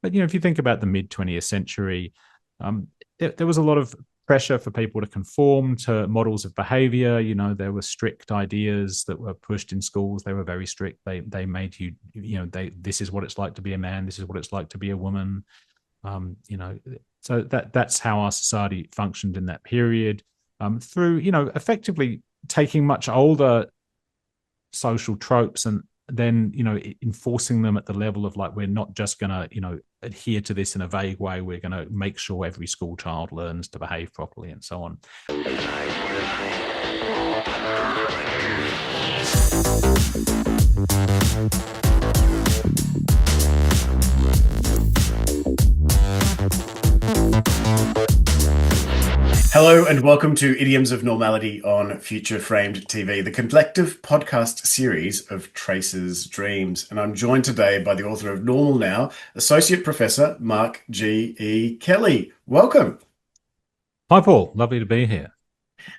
But if you think about the mid 20th century, there was a lot of pressure for people to conform to models of behavior. There were strict ideas that were pushed in schools. They were very strict. They made you, this is what it's like to be a man. This is what it's like to be a woman. Um, you know, so that's how our society functioned in that period. Through effectively taking much older social tropes and then enforcing them at the level of like, we're not just going to adhere to this in a vague way. We're going to make sure every school child learns to behave properly and so on. Hello and welcome to Idioms of Normality on FutureFramedTV, the collective podcast series of Traces.Dreams. And I'm joined today by the author of Normal Now, Associate Professor Mark G.E. Kelly. Welcome. Hi, Paul. Lovely to be here.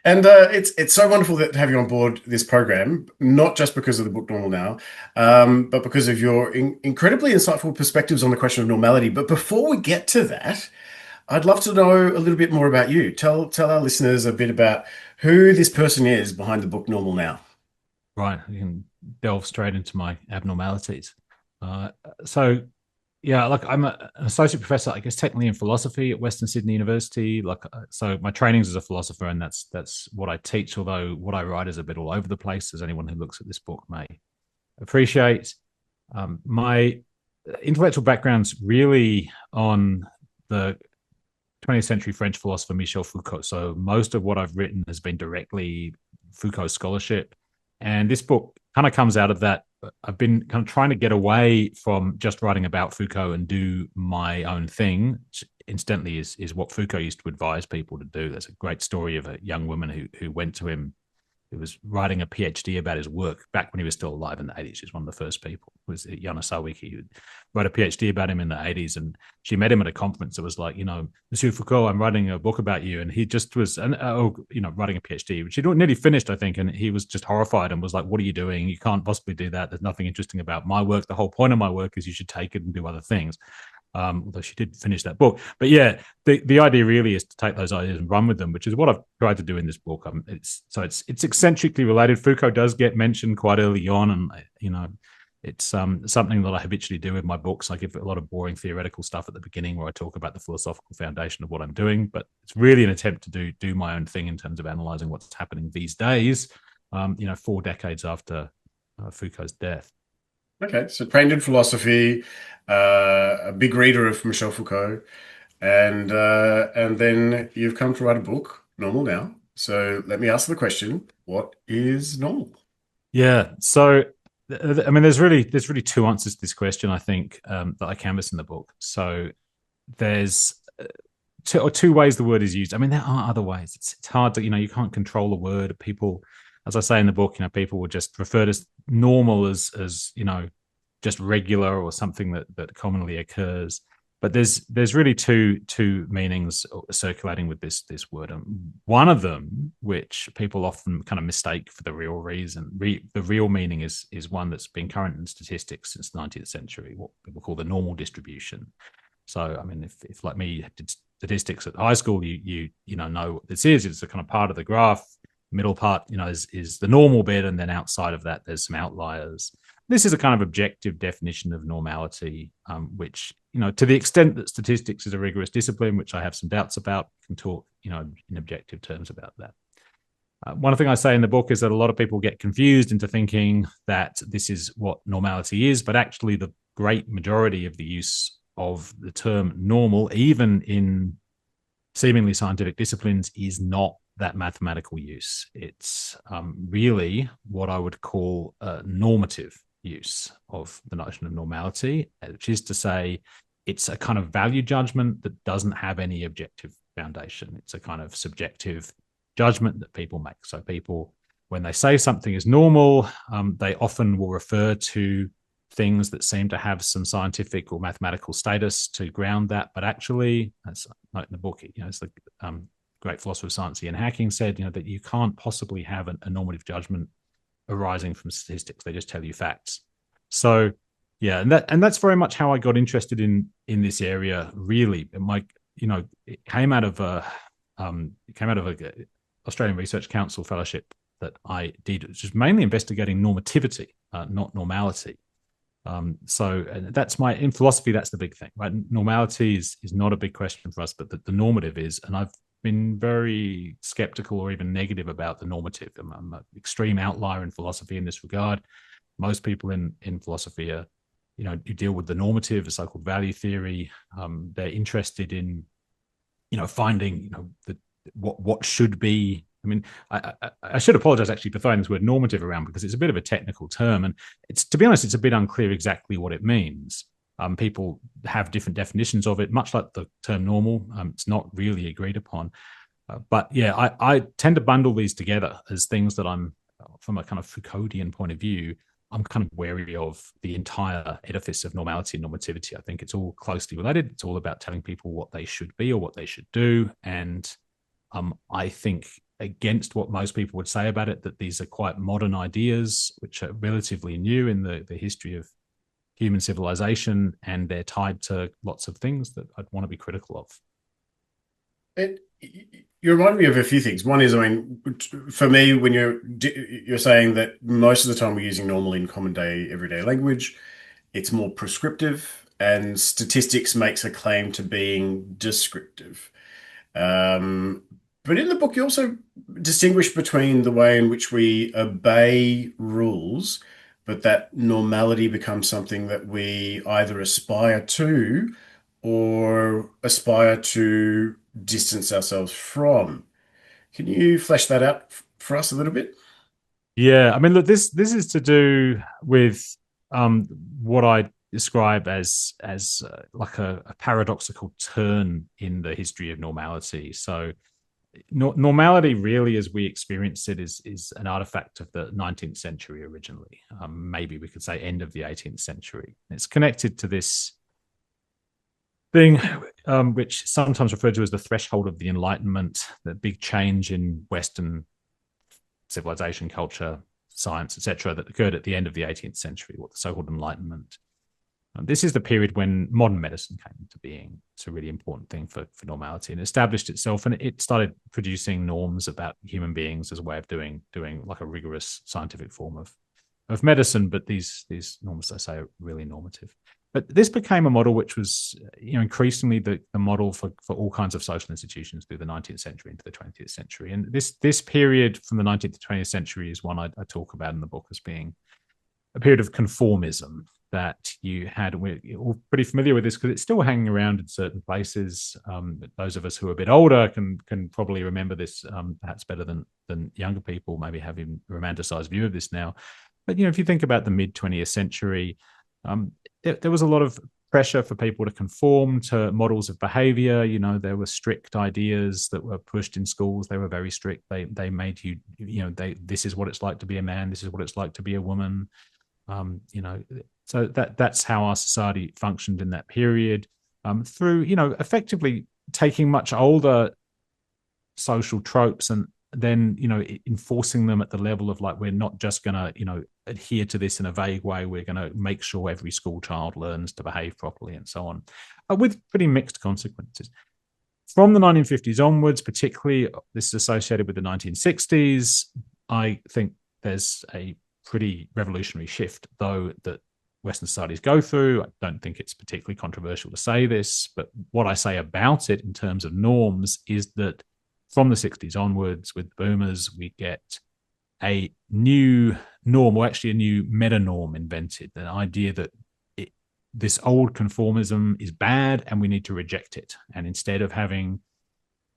And it's so wonderful to have you on board this program, not just because of the book Normal Now, but because of your incredibly insightful perspectives on the question of normality. But before we get to that, I'd love to know a little bit more about you. Tell our listeners a bit about who this person is behind the book Normal Now. Right. You can delve straight into my abnormalities. So, yeah, like I'm an associate professor, I guess, technically in philosophy at Western Sydney University. So my training's as a philosopher, and that's what I teach. Although what I write is a bit all over the place, as anyone who looks at this book may appreciate. My intellectual background's really on the 20th century French philosopher Michel Foucault. So most of what I've written has been directly Foucault scholarship. And this book kind of comes out of that. I've been kind of trying to get away from just writing about Foucault and do my own thing, which incidentally is what Foucault used to advise people to do. There's a great story of a young woman who went to him, who was writing a PhD about his work back when he was still alive in the 80s. She's one of the first people. It was Yana Sawiki, who wrote a PhD about him in the 80s. And she met him at a conference. It was like, Monsieur Foucault, I'm writing a book about you. And he just was, writing a PhD, which he'd nearly finished, I think. And he was just horrified and was like, what are you doing? You can't possibly do that. There's nothing interesting about my work. The whole point of my work is you should take it and do other things. Although she did finish that book. But yeah, the idea really is to take those ideas and run with them, which is what I've tried to do in this book. It's eccentrically related. Foucault does get mentioned quite early on, and it's something that I habitually do with my books. I give a lot of boring theoretical stuff at the beginning where I talk about the philosophical foundation of what I'm doing, but it's really an attempt to do my own thing in terms of analyzing what's happening these days, 4 decades after Foucault's death. Okay, so trained in philosophy, a big reader of Michel Foucault, and then you've come to write a book, Normal Now. So let me ask the question: what is normal? Yeah. So, I mean, there's really two answers to this question, I think, that I canvass in the book. So there's two ways the word is used. I mean, there are other ways. It's hard to, you can't control a word. People, as I say in the book, people will just refer to normal as just regular or something that commonly occurs. But there's really two meanings circulating with this word. One of them, which people often kind of mistake for the real reason, the real meaning is one that's been current in statistics since the 19th century, what people call the normal distribution. So, I mean, if like me did statistics at high school, you know what this is. It's a kind of part of the graph. Middle part, is the normal bit, and then outside of that, there's some outliers. This is a kind of objective definition of normality, which, to the extent that statistics is a rigorous discipline, which I have some doubts about, can talk, in objective terms about that. One thing I say in the book is that a lot of people get confused into thinking that this is what normality is, but actually the great majority of the use of the term normal, even in seemingly scientific disciplines, is not that mathematical use. It's really what I would call a normative use of the notion of normality, which is to say it's a kind of value judgment that doesn't have any objective foundation. It's a kind of subjective judgment that people make. So people, when they say something is normal, they often will refer to things that seem to have some scientific or mathematical status to ground that. But actually, as I note in the book, it's the great philosopher of science Ian Hacking said, that you can't possibly have a normative judgment arising from statistics. They just tell you facts. So Yeah, and that's very much how I got interested in this area. Really, my it came out of a Australian Research Council fellowship that I did, which is mainly investigating normativity, not normality. So and that's my in philosophy. That's the big thing, right? Normality is not a big question for us, but the normative is. And I've been very skeptical or even negative about the normative. I'm an extreme outlier in philosophy in this regard. Most people in philosophy are, you deal with the normative, the so-called value theory. They're interested in, finding, the what should be. I mean, I should apologize actually for throwing this word normative around because it's a bit of a technical term, and it's, to be honest, it's a bit unclear exactly what it means. People have different definitions of it, much like the term normal. It's not really agreed upon. But yeah, I tend to bundle these together as things that I'm, from a kind of Foucauldian point of view, I'm kind of wary of the entire edifice of normality and normativity. I think it's all closely related. It's all about telling people what they should be or what they should do. And I think, against what most people would say about it, that these are quite modern ideas, which are relatively new in the history of human civilization, and they're tied to lots of things that I'd want to be critical of. It, you remind me of a few things. One is, I mean, for me, when you're saying that most of the time we're using normal in common day, everyday language, it's more prescriptive, and statistics makes a claim to being descriptive. Um, but in the book, you also distinguish between the way in which we obey rules, but that normality becomes something that we either aspire to or aspire to distance ourselves from. Can you flesh that out for us a little bit? Yeah, I mean, look, this is to do with um, what I describe as like a paradoxical turn in the history of normality. So, normality, really, as we experience it, is an artifact of the 19th century originally. Maybe we could say end of the 18th century. It's connected to this thing, which sometimes referred to as the threshold of the Enlightenment, the big change in Western civilization, culture, science, etc., that occurred at the end of the 18th century, what the so-called Enlightenment. This is the period when modern medicine came into being. It's a really important thing for normality, and established itself, and it started producing norms about human beings as a way of doing like a rigorous scientific form of medicine. But these norms, I say, are really normative. But this became a model which was, increasingly the model for all kinds of social institutions through the 19th century into the 20th century. And this period from the 19th to 20th century is one I talk about in the book as being a period of conformism that you had. We're all pretty familiar with this because it's still hanging around in certain places. Those of us who are a bit older can probably remember this, perhaps better than younger people maybe have a romanticized view of this now. But if you think about the mid 20th century, there was a lot of pressure for people to conform to models of behavior. There were strict ideas that were pushed in schools. They were very strict. They made you, this is what it's like to be a man. This is what it's like to be a woman. So that's how our society functioned in that period, through, effectively taking much older social tropes and then, enforcing them at the level of, like, we're not just going to, adhere to this in a vague way. We're going to make sure every school child learns to behave properly and so on, with pretty mixed consequences. From the 1950s onwards, particularly, this is associated with the 1960s. I think there's a pretty revolutionary shift, though, that Western societies go through. I don't think it's particularly controversial to say this, but what I say about it in terms of norms is that from the 60s onwards, with boomers, we get a new norm, or actually a new meta norm invented, the idea that this old conformism is bad and we need to reject it. And instead of having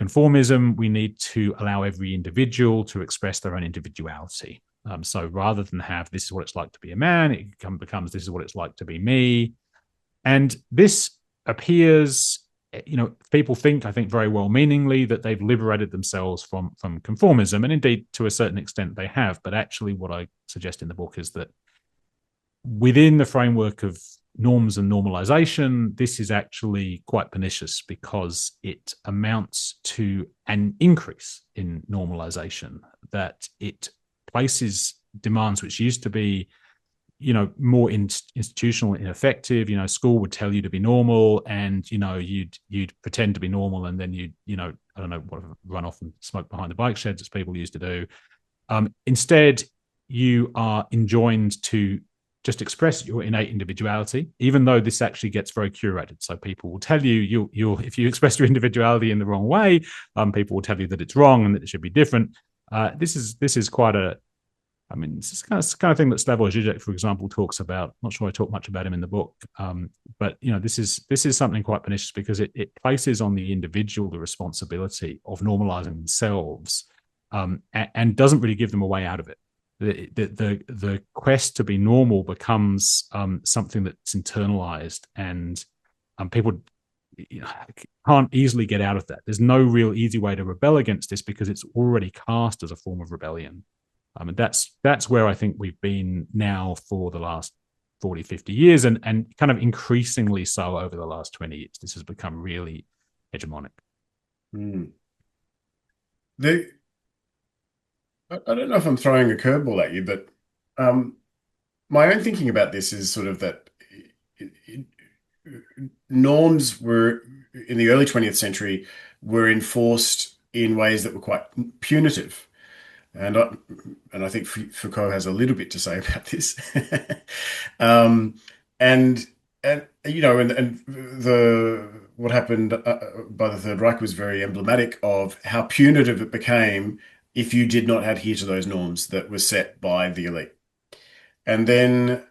conformism, we need to allow every individual to express their own individuality. So rather than have this is what it's like to be a man, it becomes this is what it's like to be me. And this appears, people think, I think very well meaningly, that they've liberated themselves from conformism. And indeed, to a certain extent, they have. But actually, what I suggest in the book is that within the framework of norms and normalization, this is actually quite pernicious because it amounts to an increase in normalization, that it places demands which used to be, more institutional, ineffective. School would tell you to be normal, and you'd pretend to be normal, and then I don't know, run off and smoke behind the bike sheds as people used to do. Instead, you are enjoined to just express your innate individuality, even though this actually gets very curated. So people will tell you, if you express your individuality in the wrong way, people will tell you that it's wrong and that it should be different. This is quite a, I mean, it's kind of thing that Slavoj Žižek, for example, talks about. I'm not sure I talk much about him in the book, but this is something quite pernicious because it places on the individual the responsibility of normalizing themselves, and doesn't really give them a way out of it. The quest to be normal becomes something that's internalized, and people can't easily get out of that. There's no real easy way to rebel against this because it's already cast as a form of rebellion. And that's where I think we've been now for the last 40, 50 years, and kind of increasingly so over the last 20 years. This has become really hegemonic. Mm. I don't know if I'm throwing a curveball at you, but my own thinking about this is sort of that norms were in the early 20th century were enforced in ways that were quite punitive. And I think Foucault has a little bit to say about this. um, and the what happened by the Third Reich was very emblematic of how punitive it became if you did not adhere to those norms that were set by the elite. And then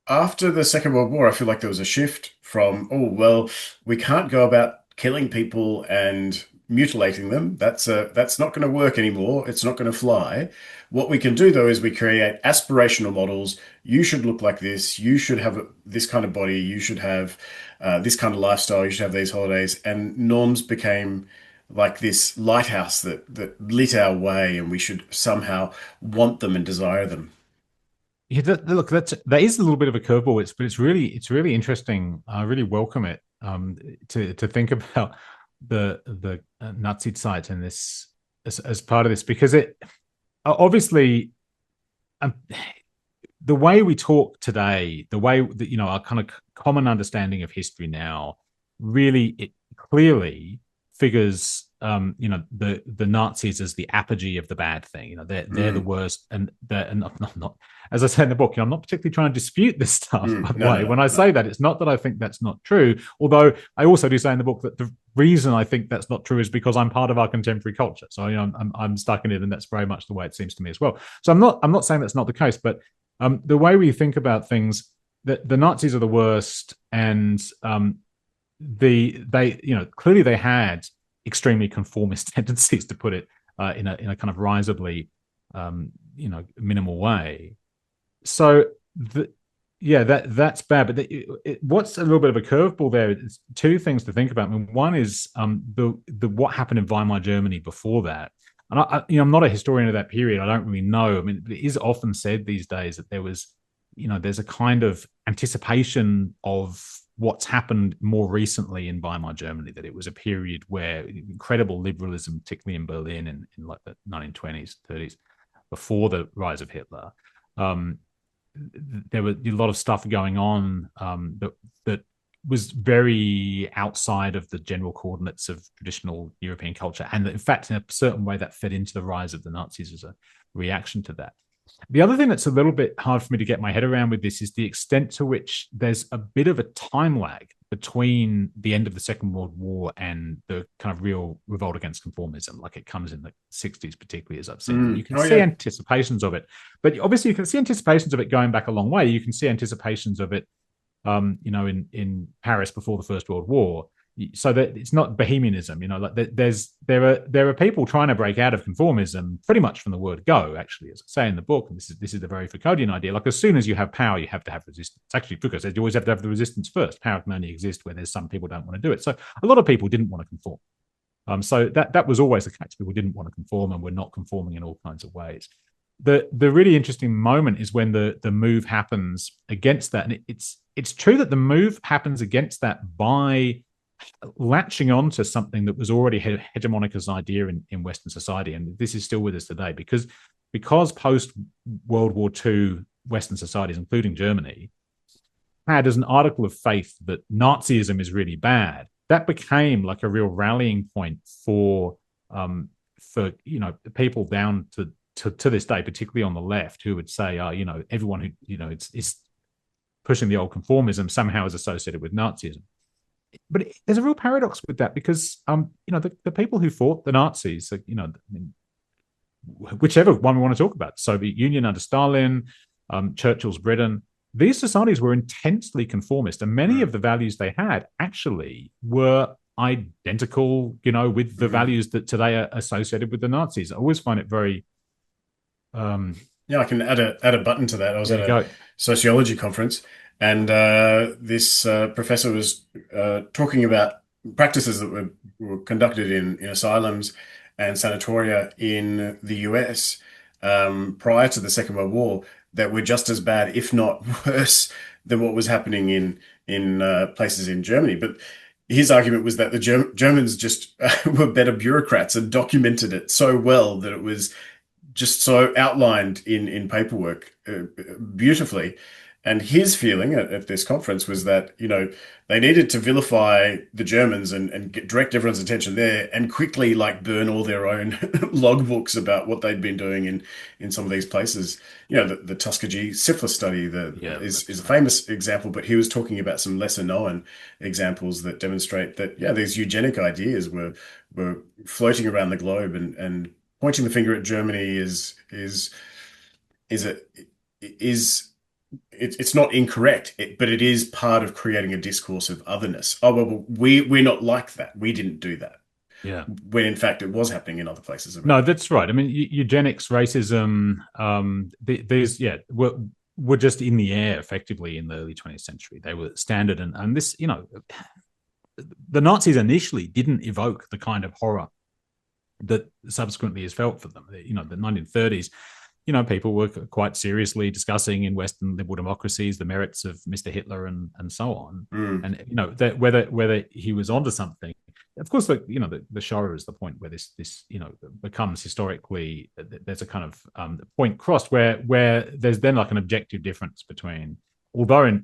after the Second World War, I feel like there was a shift from, oh, well, we can't go about killing people and mutilating them. That's not going to work anymore. It's not going to fly. What we can do, though, is we create aspirational models. You should look like this. You should have this kind of body. You should have this kind of lifestyle. You should have these holidays. And norms became like this lighthouse that lit our way, and we should somehow want them and desire them. Yeah, look, that is a little bit of a curveball. But it's really interesting. I really welcome it, to think about the Nazi site and this as part of this, because it obviously, um, the way we talk today, the way that our kind of common understanding of history now, really it clearly figures the Nazis as the apogee of the bad thing. They're the worst, and not as I say in the book. I'm not particularly trying to dispute this stuff. By the way, when I say that, it's not that I think that's not true. Although I also do say in the book that the reason I think that's not true is because I'm part of our contemporary culture. So I'm stuck in it, and that's very much the way it seems to me as well. So I'm not saying that's not the case, but the way we think about things, that the Nazis are the worst, and they clearly they had extremely conformist tendencies, to put it in a kind of risibly minimal way. So that's bad. But what's a little bit of a curveball there is two things to think about. I mean, one is the what happened in Weimar Germany before that. And I'm not a historian of that period. I don't really know. I mean, it is often said these days that there was, there's a kind of anticipation of what's happened more recently in Weimar Germany, that it was a period where incredible liberalism, particularly in Berlin in like the 1920s, 30s, before the rise of Hitler, there was a lot of stuff going on that was very outside of the general coordinates of traditional European culture. And in fact, in a certain way, that fed into the rise of the Nazis as a reaction to that. The other thing that's a little bit hard for me to get my head around with this is the extent to which there's a bit of a time lag between the end of the Second World War and the kind of real revolt against conformism. Like, it comes in the 60s, particularly, as I've seen. And you can see anticipations of it, but obviously you can see anticipations of it going back a long way. You can see anticipations of it, in Paris before the First World War. So that it's not bohemianism, like there are people trying to break out of conformism pretty much from the word go, actually, as I say in the book. And this is the very Foucauldian idea. Like, as soon as you have power, you have to have resistance. Actually, Foucault says you always have to have the resistance first. Power can only exist where there's some people don't want to do it. So a lot of people didn't want to conform. So that was always the case. People didn't want to conform, and were not conforming in all kinds of ways. The really interesting moment is when the move happens against that, and it's true that the move happens against that by latching on to something that was already hegemonic as an idea in Western society. And this is still with us today, because post World War II, Western societies, including Germany, had as an article of faith that Nazism is really bad, that became like a real rallying point for people down to this day, particularly on the left, who would say, everyone who it's pushing the old conformism somehow is associated with Nazism. But there's a real paradox with that because the people who fought the Nazis, whichever one we want to talk about, Soviet Union under Stalin, Churchill's Britain, these societies were intensely conformist, and many of the values they had actually were identical, with the values that today are associated with the Nazis. I always find it very. Yeah, I can add a button to that. I was at a sociology conference, and this professor was talking about practices that were conducted in asylums and sanatoria in the US prior to the Second World War that were just as bad, if not worse, than what was happening in places in Germany. But his argument was that the Germans just were better bureaucrats and documented it so well that it was just so outlined in paperwork beautifully. And his feeling at this conference was that, they needed to vilify the Germans and direct everyone's attention there and quickly like burn all their own logbooks about what they'd been doing in some of these places. The Tuskegee syphilis study is a famous example, but he was talking about some lesser known examples that demonstrate that, these eugenic ideas were floating around the globe, and pointing the finger at Germany it's not incorrect, but it is part of creating a discourse of otherness. Oh, well, we're not like that. We didn't do that. Yeah. When in fact it was happening in other places. No, that's right. I mean, eugenics, racism, these, were just in the air effectively in the early 20th century. They were standard. And this, the Nazis initially didn't evoke the kind of horror that subsequently is felt for them. The 1930s, people were quite seriously discussing in Western liberal democracies the merits of Mr. Hitler and so on, and that whether he was onto something. Of course, the Shoah is the point where this becomes historically, there's a kind of point crossed where there's then like an objective difference between, although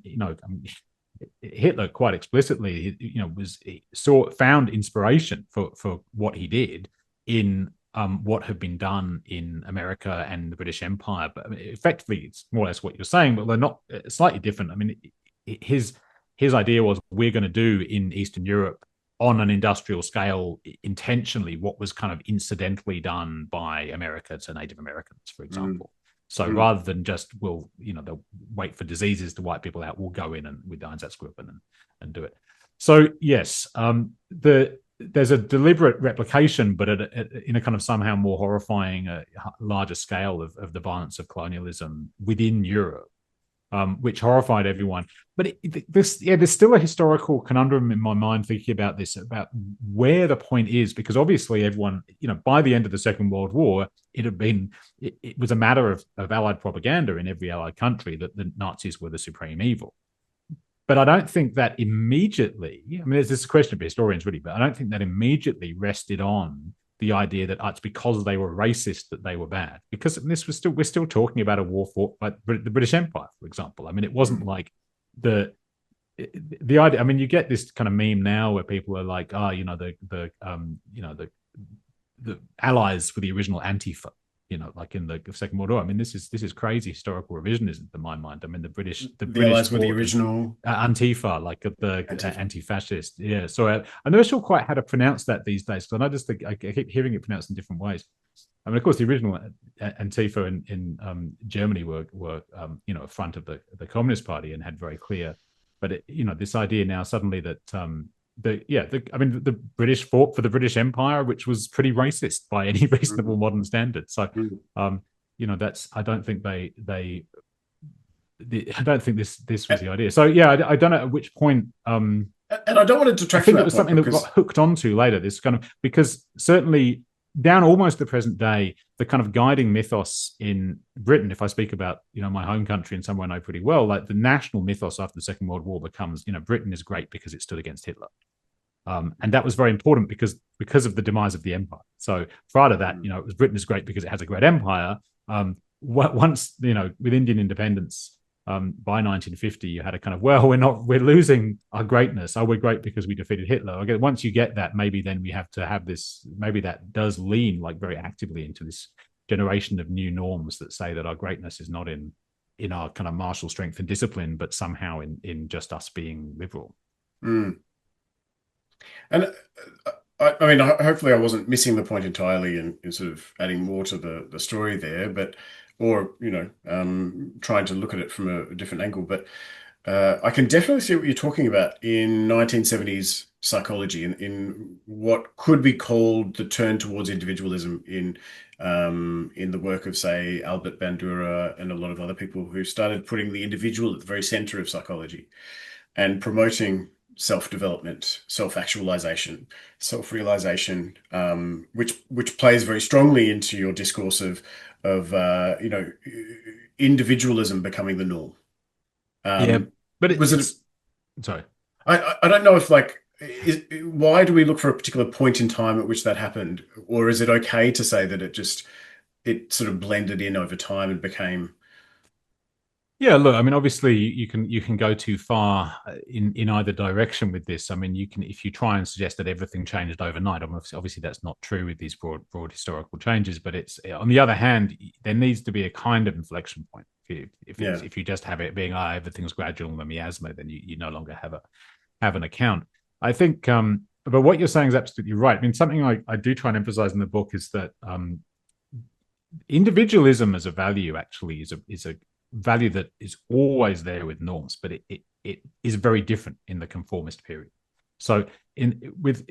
Hitler quite explicitly found inspiration for what he did in what had been done in America and the British Empire. But I mean, effectively, it's more or less what you're saying, but they're not slightly different. I mean, his idea was we're going to do in Eastern Europe on an industrial scale intentionally what was kind of incidentally done by America to Native Americans, for example. So rather than just, they'll wait for diseases to wipe people out, we'll go in and with the Einsatzgruppen and do it. So yes, there's a deliberate replication, but in a kind of somehow more horrifying, larger scale of the violence of colonialism within Europe, which horrified everyone. But there's still a historical conundrum in my mind thinking about this, about where the point is, because obviously everyone, by the end of the Second World War, it was a matter of Allied propaganda in every Allied country that the Nazis were the supreme evil. But I don't think that immediately, there's this question for historians really, but I don't think that immediately rested on the idea that it's because they were racist that they were bad. Because we're still talking about a war fought by the British Empire, for example. I mean, it wasn't like the idea. I mean, you get this kind of meme now where people are like, the allies for the original Antifa. Like in the Second World War. I mean, this is crazy historical revisionism to my mind. I mean, the British allies were the original Antifa, like the anti-fascist. Yeah. So I'm never sure quite how to pronounce that these days. So I just think I keep hearing it pronounced in different ways. I mean, of course, the original Antifa in Germany were a front of the Communist Party and had very clear. But this idea now suddenly that the British fought for the British Empire, which was pretty racist by any reasonable modern standard. So, that's I don't think I don't think this was the idea. So I don't know at which point. And I don't want to detract. I think it was something that got hooked onto later. This kind of, because certainly down almost the present day, the kind of guiding mythos in Britain, if I speak about, my home country and somewhere I know pretty well, like the national mythos after the Second World War becomes, Britain is great because it stood against Hitler. And that was very important because of the demise of the empire. So prior to that, it was Britain is great because it has a great empire. once, with Indian independence, by 1950, you had a kind of, well, we're losing our greatness. Oh, we're great because we defeated Hitler. Okay, once you get that, maybe then we have to have this. Maybe that does lean like very actively into this generation of new norms that say that our greatness is not in our kind of martial strength and discipline, but somehow in just us being liberal. Mm. And I mean, hopefully, I wasn't missing the point entirely in sort of adding more to the story there, but or trying to look at it from a different angle. But I can definitely see what you're talking about in 1970s psychology, in what could be called the turn towards individualism in the work of, say, Albert Bandura and a lot of other people who started putting the individual at the very center of psychology and promoting self-development, self-actualization, self-realization, which plays very strongly into your discourse of individualism becoming the norm. Yeah, Um, but was it? it's sorry. I don't know if like why do we look for a particular point in time at which that happened, or is it okay to say that it sort of blended in over time and became Yeah, look, I mean, obviously, you can go too far in either direction with this. I mean, you can if you try and suggest that everything changed overnight. Obviously, that's not true with these broad historical changes. But it's on the other hand, there needs to be a kind of inflection point. yeah. If you just have it being everything's gradual and miasma, then you no longer have an account. I think, but what you're saying is absolutely right. I mean, something I do try and emphasize in the book is that individualism as a value actually is a value that is always there with norms, but it is very different in the conformist period. So in with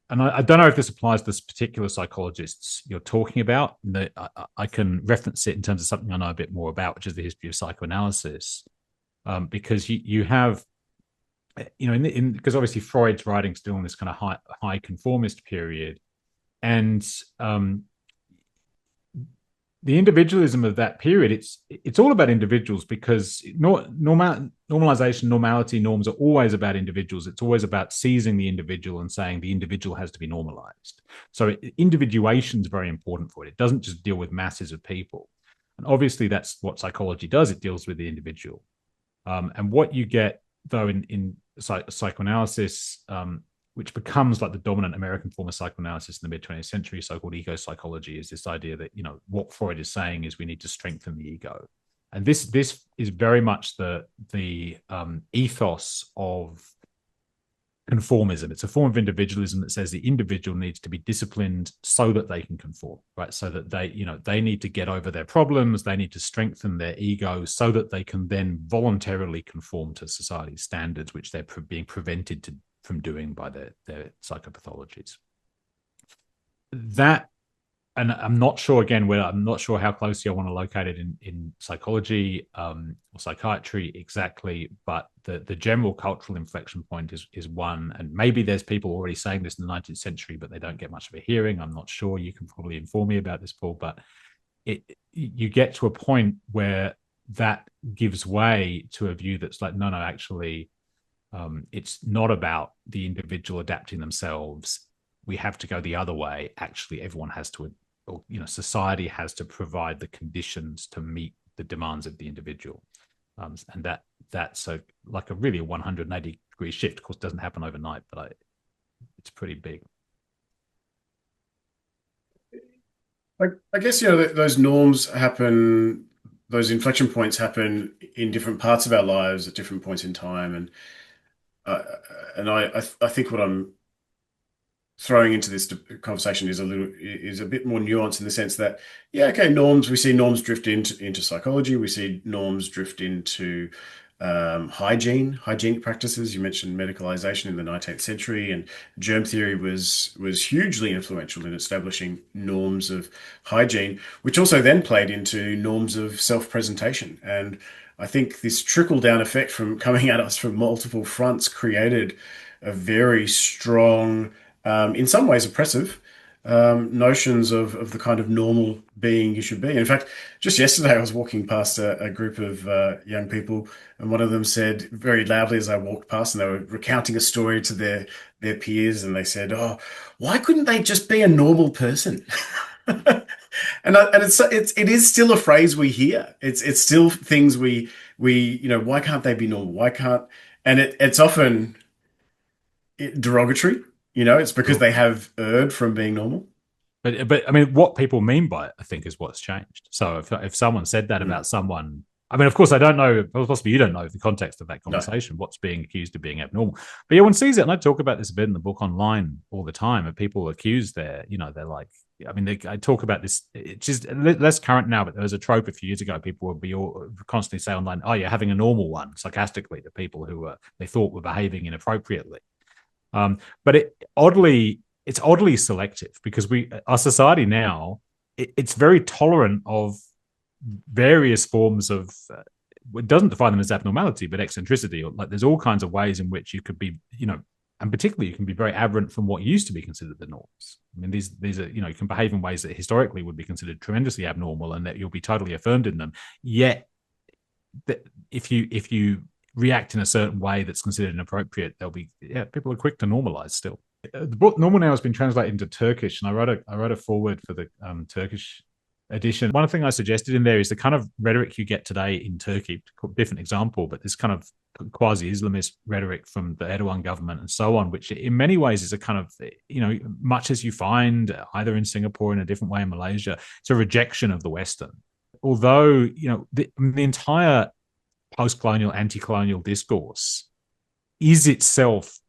and I don't know if this applies to this particular psychologists you're talking about. That I can reference it in terms of something I know a bit more about, which is the history of psychoanalysis, because you have because obviously Freud's writing still in this kind of high conformist period, and the individualism of that period, it's all about individuals because normalization, normality, norms are always about individuals. It's always about seizing the individual and saying the individual has to be normalized. So individuation is very important for it. It doesn't just deal with masses of people. And obviously that's what psychology does. It deals with the individual. And what you get though in psychoanalysis, which becomes like the dominant American form of psychoanalysis in the mid 20th century, so-called ego psychology, is this idea that what Freud is saying is we need to strengthen the ego, and this is very much the ethos of conformism. It's a form of individualism that says the individual needs to be disciplined so that they can conform, right? So that they need to get over their problems, they need to strengthen their ego so that they can then voluntarily conform to society's standards, which they're being prevented from doing by their psychopathologies. That, and I'm not sure again where I'm not sure how closely I want to locate it in psychology or psychiatry exactly, but the general cultural inflection point is one, and maybe there's people already saying this in the 19th century, but they don't get much of a hearing. I'm not sure. You can probably inform me about this, Paul, but you get to a point where that gives way to a view that's like, no, actually, it's not about the individual adapting themselves. We have to go the other way. Actually, everyone has to, or society has to provide the conditions to meet the demands of the individual, and that's like a really 180-degree shift. Of course, it doesn't happen overnight, but it's pretty big. I guess those norms happen, those inflection points happen in different parts of our lives at different points in time, uh, and I think what I'm throwing into this conversation is a bit more nuanced in the sense that yeah, okay, norms, we see norms drift into psychology, we see norms drift into hygienic practices. You mentioned medicalization in the 19th century, and germ theory was hugely influential in establishing norms of hygiene, which also then played into norms of self-presentation. And I think this trickle-down effect from coming at us from multiple fronts created a very strong, in some ways oppressive, notions of the kind of normal being you should be. In fact, just yesterday I was walking past a group of young people, and one of them said very loudly as I walked past, and they were recounting a story to their peers, and they said, "Oh, why couldn't they just be a normal person?" And it is still a phrase we hear. It's still things why can't they be normal? Why can't and it's often derogatory. It's because Sure. they have erred from being normal. But I mean, what people mean by it, I think, is what's changed. So if someone said that Mm. about someone, I mean, of course, I don't know. Possibly you don't know the context of that No. conversation. What's being accused of being abnormal? But yeah, one sees it, and I talk about this a bit in the book online all the time. And people accuse they're like, I mean, I talk about this. It's just less current now, but there was a trope a few years ago. People would be all, constantly say online, "Oh, you're having a normal one," sarcastically to people who they thought were behaving inappropriately. But it's oddly selective because our society now it's very tolerant of various forms of it doesn't define them as abnormality but eccentricity. Like there's all kinds of ways in which you could be, and particularly you can be very aberrant from what used to be considered the norms. I mean, these are, you can behave in ways that historically would be considered tremendously abnormal and that you'll be totally affirmed in them. Yet if you react in a certain way that's considered inappropriate, there'll be, people are quick to normalize still. The book Normal Now has been translated into Turkish, and I wrote a foreword for the Turkish edition. One thing I suggested in there is the kind of rhetoric you get today in Turkey, different example, but this kind of quasi-Islamist rhetoric from the Erdogan government and so on, which in many ways is a kind of, much as you find either in Singapore or in a different way in Malaysia, it's a rejection of the Western. Although, the entire post-colonial, anti-colonial discourse is itself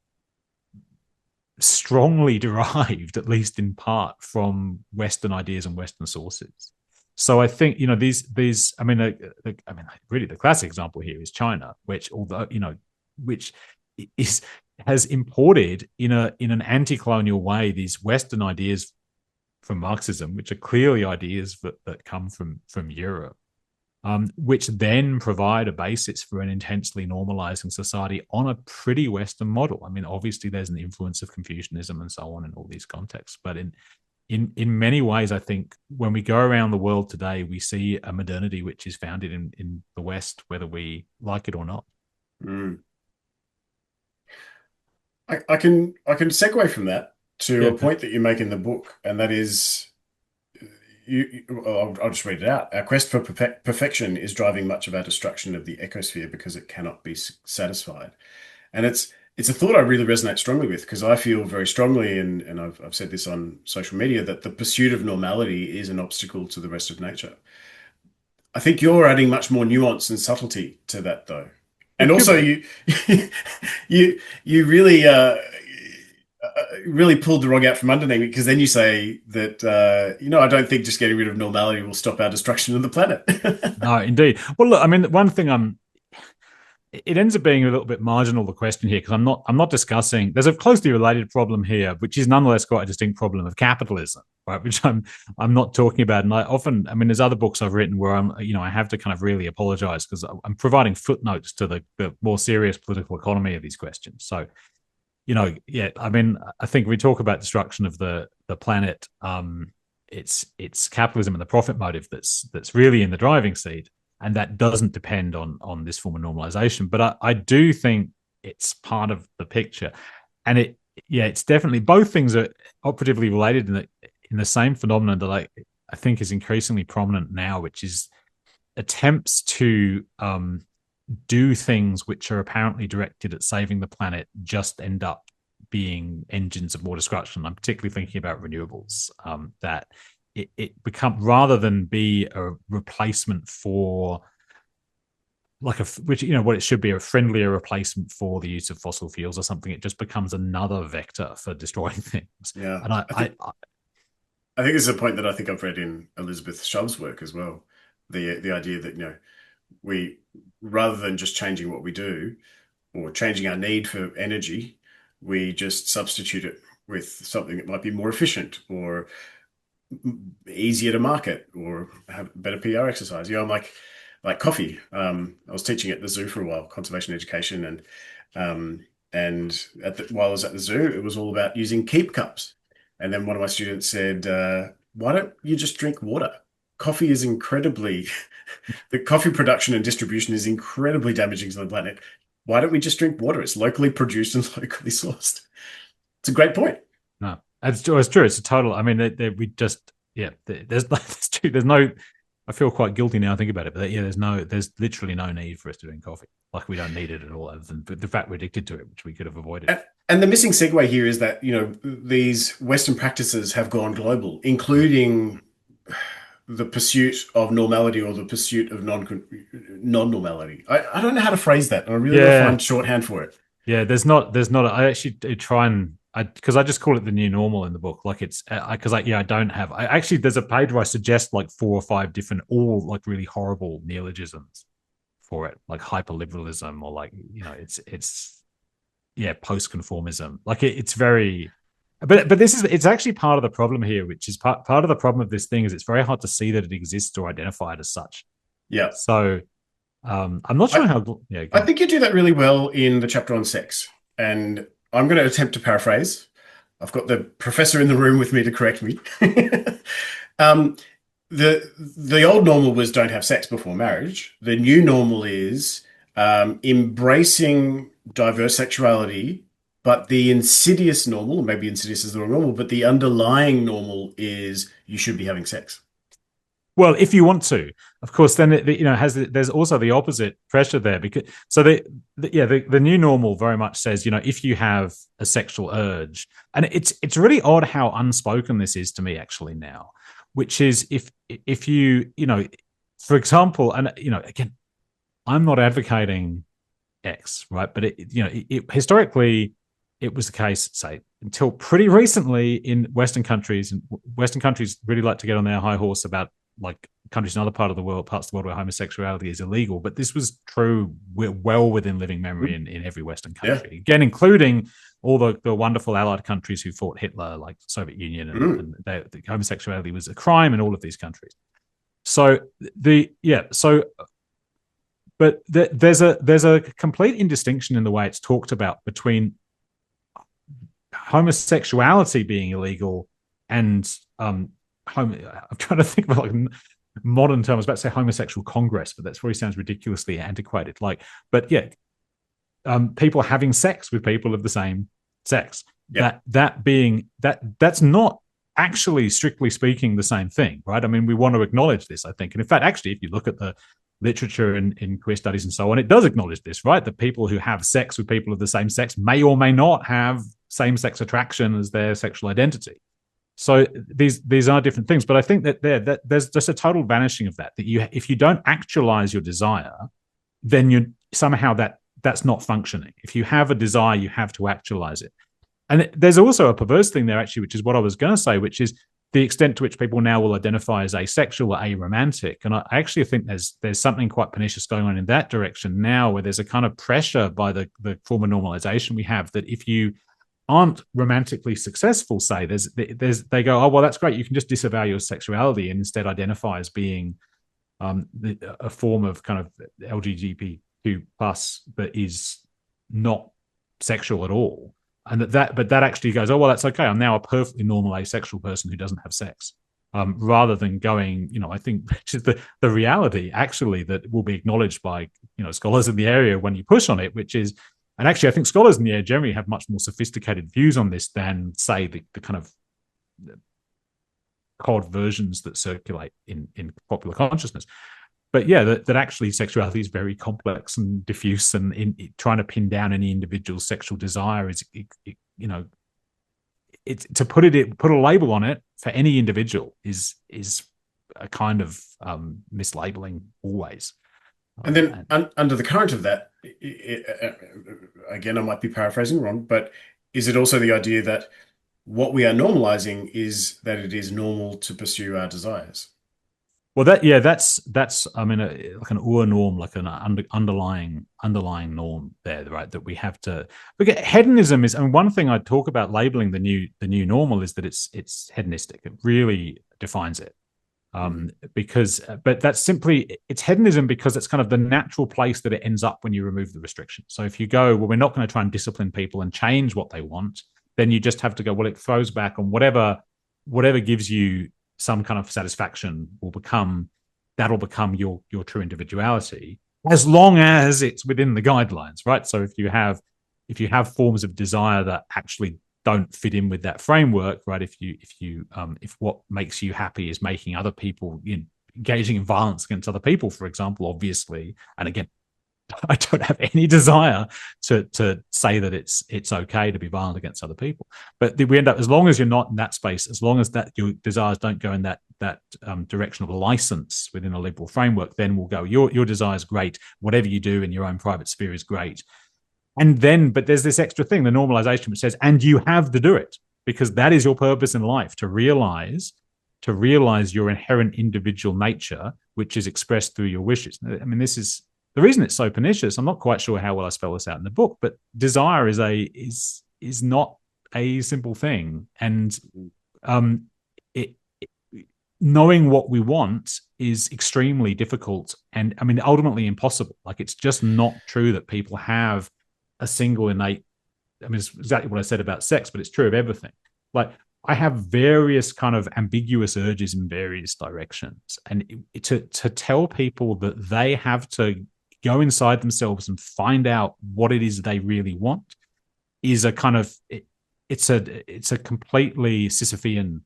strongly derived, at least in part, from Western ideas and Western sources. So I think these. Really, the classic example here is China, which which is has imported in an anti-colonial way these Western ideas from Marxism, which are clearly ideas that come from Europe, which then provide a basis for an intensely normalizing society on a pretty Western model. I mean, obviously, there's an influence of Confucianism and so on in all these contexts, but in many ways, I think when we go around the world today, we see a modernity which is founded in the West, whether we like it or not. Mm. I can segue from that to Yeah, a point that you make in the book, and that is I'll just read it out. Our quest for perfection is driving much of our destruction of the ecosphere because it cannot be satisfied. And it's a thought I really resonate strongly with because I feel very strongly, and I've said this on social media, that the pursuit of normality is an obstacle to the rest of nature. I think you're adding much more nuance and subtlety to that, though. And it could also, be. you really pulled the rug out from underneath me because then you say that I don't think just getting rid of normality will stop our destruction of the planet. No, indeed. Well, look, I mean, one thing it ends up being a little bit marginal, the question here, because I'm not discussing, there's a closely related problem here, which is nonetheless quite a distinct problem of capitalism, right? Which I'm not talking about. And I mean, there's other books I've written where I have to kind of really apologize because I'm providing footnotes to the more serious political economy of these questions. So, yeah, I mean, I think we talk about destruction of the planet. It's capitalism and the profit motive that's really in the driving seat, and that doesn't depend on this form of normalization. But I do think it's part of the picture, and it's definitely both things are operatively related in the same phenomenon that I think is increasingly prominent now, which is attempts to do things which are apparently directed at saving the planet just end up being engines of more destruction. I'm particularly thinking about renewables, that it become, rather than be a replacement for what it should be, a friendlier replacement for the use of fossil fuels or something, it just becomes another vector for destroying things. Yeah, And I think this is a point that I think I've read in Elizabeth Shov's work as well. The idea that we rather than just changing what we do or changing our need for energy, we just substitute it with something that might be more efficient or easier to market or have better PR exercise. I'm like coffee. I was teaching at the zoo for a while, conservation education, and while I was at the zoo, it was all about using keep cups. And then one of my students said, "Why don't you just drink water? Coffee is incredibly the coffee production and distribution is incredibly damaging to the planet. Why don't we just drink water? It's locally produced and locally sourced." It's a great point. No, it's true. It's a total. I mean, we just yeah, there's no. I feel quite guilty now. I think about it, but yeah, there's literally no need for us to drink coffee. Like we don't need it at all, other than the fact we're addicted to it, which we could have avoided. And the missing segue here is that, these Western practices have gone global, including the pursuit of normality or the pursuit of non-normality. I don't know how to phrase that, and I really want to Yeah, find shorthand for it. yeah. There's not. I actually try and because I just call it the new normal in the book. Like it's because I don't have. I actually there's a page where I suggest like 4 or 5 different, all like really horrible neologisms for it, like hyperliberalism or like it's yeah, post-conformism. Like it's very, but this is it's actually part of the problem here, which is part of the problem of this thing is it's very hard to see that it exists or identify it as such. Yeah. So I'm not sure I, how. Yeah, go I on. think you do that really well in the chapter on sex. And I'm going to attempt to paraphrase. I've got the professor in the room with me to correct me. um, the old normal was don't have sex before marriage. The new normal is embracing diverse sexuality, but the insidious normal, maybe insidious is the wrong normal, but the underlying normal is you should be having sex. Well, if you want to, of course, then has there's also the opposite pressure there because so the new normal very much says if you have a sexual urge, and it's really odd how unspoken this is to me actually now, which is if for example, and again, I'm not advocating X, right, but historically it was the case, say, until pretty recently in Western countries, and Western countries really like to get on their high horse about like countries in other parts of the world where homosexuality is illegal. But this was true well within living memory in every Western Yeah. country, again, including all the wonderful allied countries who fought Hitler, like the Soviet Union, Mm. and the homosexuality was a crime in all of these countries. So but there's a complete indistinction in the way it's talked about between homosexuality being illegal and I'm trying to think of like modern terms. I was about to say homosexual congress, but that probably sounds ridiculously antiquated. But yeah, people having sex with people of the same sex. Yeah. That's not actually, strictly speaking, the same thing, right? I mean, we want to acknowledge this, I think. And in fact, actually, if you look at the literature in queer studies and so on, it does acknowledge this, right? That people who have sex with people of the same sex may or may not have same-sex attraction as their sexual identity. So these are different things, but I think that there's just a total vanishing of that. That if you don't actualize your desire, then you somehow that's not functioning. If you have a desire, you have to actualize it. And there's also a perverse thing there, actually, which is what I was going to say, which is the extent to which people now will identify as asexual or aromantic. And I actually think there's something quite pernicious going on in that direction now, where there's a kind of pressure by the form of normalization we have that if you aren't romantically successful, say, they go, oh well, that's great, you can just disavow your sexuality and instead identify as being a form of kind of LGBTQ plus that is not sexual at all, and but that actually goes, oh well, that's okay, I'm now a perfectly normal asexual person who doesn't have sex, rather than going, I think which is the reality actually that will be acknowledged by scholars in the area when you push on it, which is. And actually, I think scholars in the area generally have much more sophisticated views on this than, say, the kind of cod versions that circulate in popular consciousness. But yeah, that actually sexuality is very complex and diffuse, and trying to pin down any individual's sexual desire is, it's to put a label on it for any individual is a kind of mislabeling always. And then under the current of that, again, I might be paraphrasing wrong, but is it also the idea that what we are normalizing is that it is normal to pursue our desires? Well, that's I mean, like an ur norm, like an underlying norm there, right? That we have to forget. Hedonism is, and one thing I talk about labeling the new normal is that it's hedonistic. It really defines it. But that's simply, it's hedonism because it's kind of the natural place that it ends up when you remove the restriction. So if you go, well, we're not going to try and discipline people and change what they want, then you just have to go, well, it throws back on whatever gives you some kind of satisfaction that'll become your true individuality, as long as it's within the guidelines, right? So if you have forms of desire that actually don't fit in with that framework, right? If what makes you happy is making other people, engaging in violence against other people, for example, obviously, and again, I don't have any desire to say that it's okay to be violent against other people. But we end up, as long as you're not in that space, as long as that your desires don't go in that direction of license within a liberal framework, then we'll go. Your desire is great. Whatever you do in your own private sphere is great. And then, but there's this extra thing, the normalization, which says, and you have to do it because that is your purpose in life, to realize your inherent individual nature, which is expressed through your wishes. I mean, this is the reason it's so pernicious. I'm not quite sure how well I spell this out in the book, but desire is not a simple thing, and it, knowing what we want is extremely difficult, and I mean, ultimately impossible. Like, it's just not true that people have a single innate. I mean, it's exactly what I said about sex, but it's true of everything. Like, I have various kind of ambiguous urges in various directions, and to tell people that they have to go inside themselves and find out what it is they really want is a kind of it's a completely Sisyphean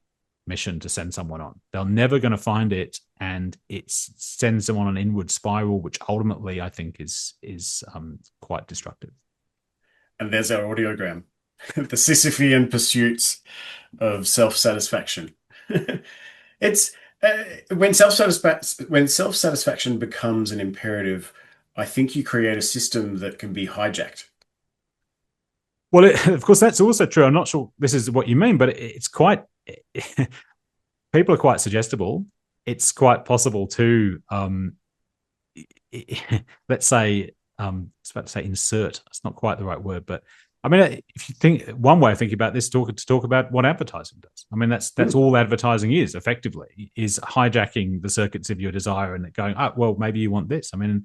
mission to send someone on. They're never going to find it, and it sends them on an inward spiral, which ultimately I think is quite destructive. And there's our audiogram. The Sisyphean pursuits of self-satisfaction. It's when self-satisfaction becomes an imperative, I think you create a system that can be hijacked. Well, of course, that's also true. I'm not sure this is what you mean, but it's quite. People are quite suggestible. It's quite possible to, let's say, I was about to say insert. It's not quite the right word, but I mean, if you think, one way of thinking about this, to talk about what advertising does. I mean, that's all advertising is effectively, is hijacking the circuits of your desire and going, oh, well, maybe you want this. I mean,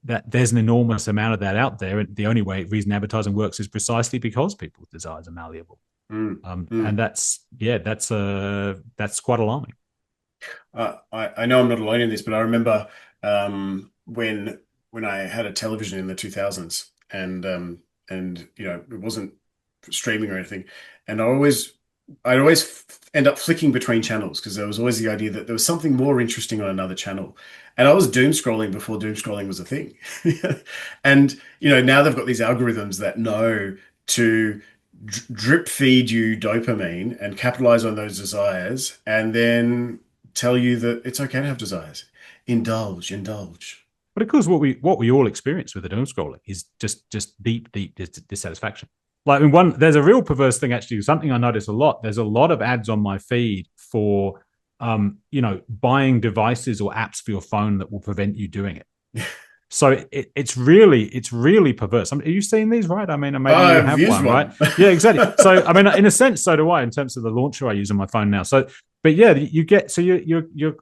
that there's an enormous amount of that out there, and the only reason advertising works is precisely because people's desires are malleable. And that's quite alarming. I know I'm not alone in this, but I remember when I had a television in the 2000s, and it wasn't streaming or anything, and I'd always end up flicking between channels because there was always the idea that there was something more interesting on another channel, and I was doom scrolling before doom scrolling was a thing. And now they've got these algorithms that know to drip feed you dopamine and capitalize on those desires, and then tell you that it's okay to have desires. Indulge, indulge. But of course, what we all experience with the doom scrolling is just deep dissatisfaction. Like, I mean, there's a real perverse thing, actually. Something I notice a lot. There's a lot of ads on my feed for buying devices or apps for your phone that will prevent you doing it. So it's really perverse. I mean, are you seeing these, right? I mean, maybe you I've have used one, right? one. Yeah, exactly. So I mean, in a sense, so do I, in terms of the launcher I use on my phone now. So, but yeah, you're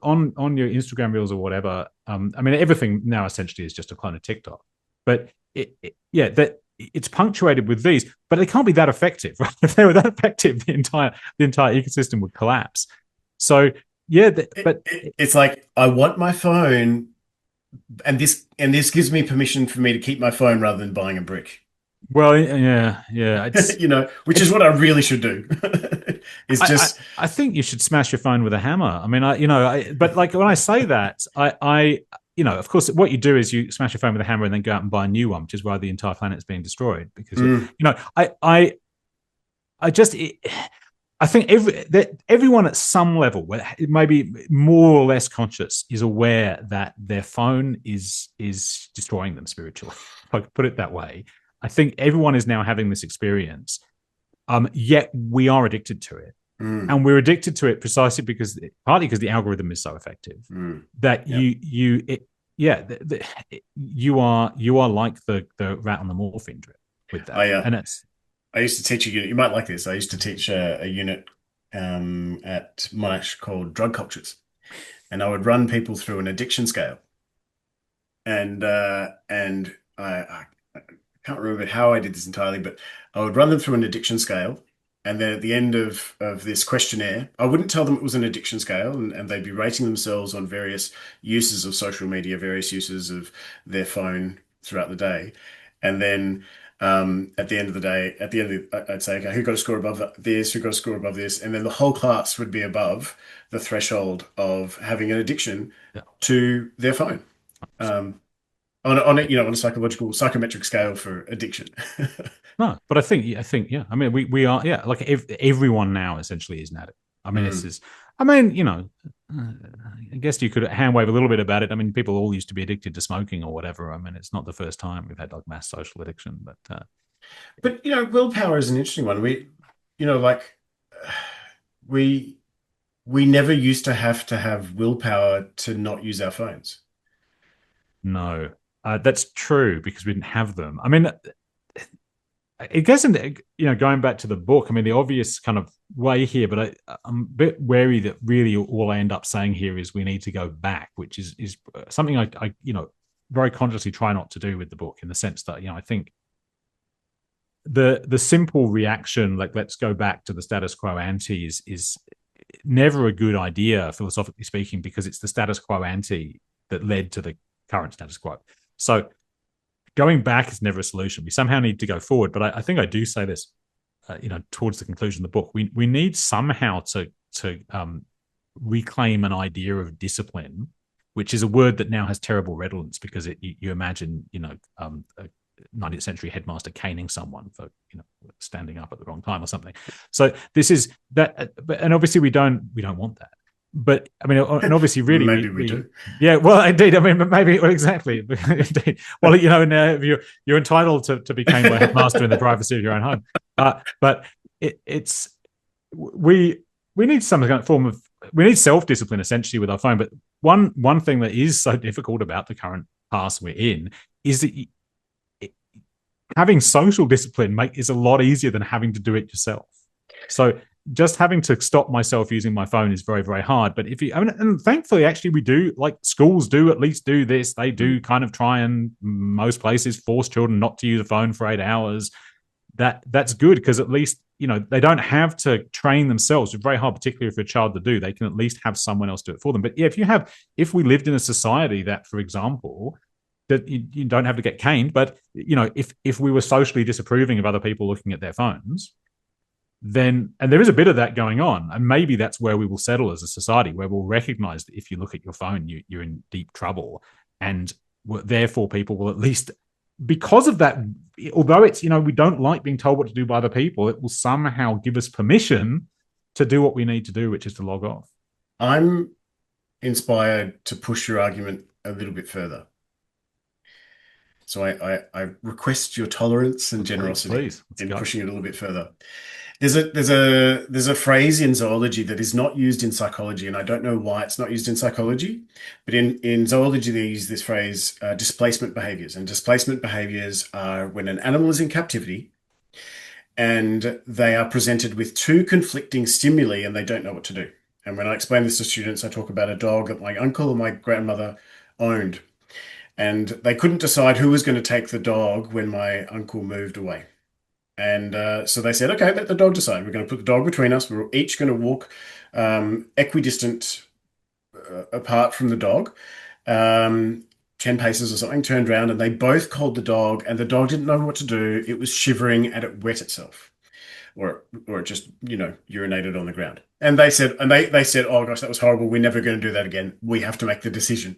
on your Instagram reels or whatever. I mean, everything now essentially is just a clone of TikTok. But it's punctuated with these, but they can't be that effective, right? If they were that effective, the entire ecosystem would collapse. So yeah, It's like, I want my phone, and this gives me permission for me to keep my phone rather than buying a brick. well, yeah, it's Which is it's what I really should do. It's just, I think you should smash your phone with a hammer. I mean, but like when I say that, of course, what you do is you smash your phone with a hammer and then go out and buy a new one, which is why the entire planet is being destroyed. Because I think everyone at some level, maybe more or less conscious, is aware that their phone is destroying them spiritually. If I could put it that way. I think everyone is now having this experience. Yet we are addicted to it. And we're addicted to it precisely partly because the algorithm is so effective that you are like the rat on the morphine drip with that. And it's I used to teach a unit. You might like this. I used to teach a unit at Monash called drug cultures, and I would run people through an addiction scale. And I can't remember how I did this entirely, but I would run them through an addiction scale. And then at the end of this questionnaire, I wouldn't tell them it was an addiction scale, and they'd be rating themselves on various uses of social media, various uses of their phone throughout the day. And then At the end of the day, at the end of I'd say, okay, who got a score above this, who got a score above this, and then the whole class would be above the threshold of having an addiction Yeah. to their phone. Um, on a psychological psychometric scale for addiction. No, but yeah. I mean, we are, yeah, like everyone now essentially is an addict. I mean, this Mm. is, I mean, uh, I guess you could hand wave a little bit about it. I mean, people all used to be addicted to smoking or whatever. I mean, it's not the first time we've had like mass social addiction, but But willpower is an interesting one. Like we we never used to have willpower to not use our phones. no, that's true because we didn't have them. I mean, it goes into going back to the book. I mean, the obvious kind of way here, but I'm a bit wary that really all I end up saying here is we need to go back, which is something I very consciously try not to do with the book, in the sense that I think the simple reaction, like let's go back to the status quo ante, is never a good idea, philosophically speaking, because it's the status quo ante that led to the current status quo. So going back is never a solution. We somehow need to go forward. But I think I do say this, towards the conclusion of the book. We need somehow to reclaim an idea of discipline, which is a word that now has terrible redolence because you imagine, 19th century headmaster caning someone for standing up at the wrong time or something. So this is that, and obviously we don't want that. But I mean, and obviously, really, Maybe we we we do. yeah, well, indeed. I mean, maybe, well, exactly. Indeed. Well, now you're entitled to be caned by a headmaster in the privacy of your own home. But it's we need some kind of form of, we need self discipline essentially with our phone. But one thing that is so difficult about the current pass we're in is that having social discipline is a lot easier than having to do it yourself. So just having to stop myself using my phone is very, very hard. But and thankfully, actually, we do, like, schools do at least do this. They do kind of try, and most places force children not to use a phone for 8 hours. That's good, because at least they don't have to train themselves. It's very hard, particularly for a child to do. They can at least have someone else do it for them. But yeah, if we lived in a society that, for example, that you don't have to get caned, but if we were socially disapproving of other people looking at their phones, then, and there is a bit of that going on, and maybe that's where we will settle as a society, where we'll recognize that if you look at your phone, you're in deep trouble, and therefore people will, at least because of that, although it's we don't like being told what to do by other people, it will somehow give us permission to do what we need to do, which is to log off. I'm inspired to push your argument a little bit further. So I request your tolerance and Please, generosity please, let's in go. pushing it a little bit further. There's a phrase in zoology that is not used in psychology, and I don't know why it's not used in psychology, but in zoology they use this phrase, displacement behaviors. And displacement behaviors are when an animal is in captivity and they are presented with two conflicting stimuli and they don't know what to do. And when I explain this to students, I talk about a dog that my uncle and my grandmother owned, and they couldn't decide who was going to take the dog when my uncle moved away. And so they said, okay, let the dog decide. We're going to put the dog between us. We're each going to walk equidistant apart from the dog, um, 10 paces or something, turned around, and they both called the dog, and the dog didn't know what to do. It was shivering and it wet itself, or it just, urinated on the ground. And they said, oh gosh, that was horrible. We're never going to do that again. We have to make the decision.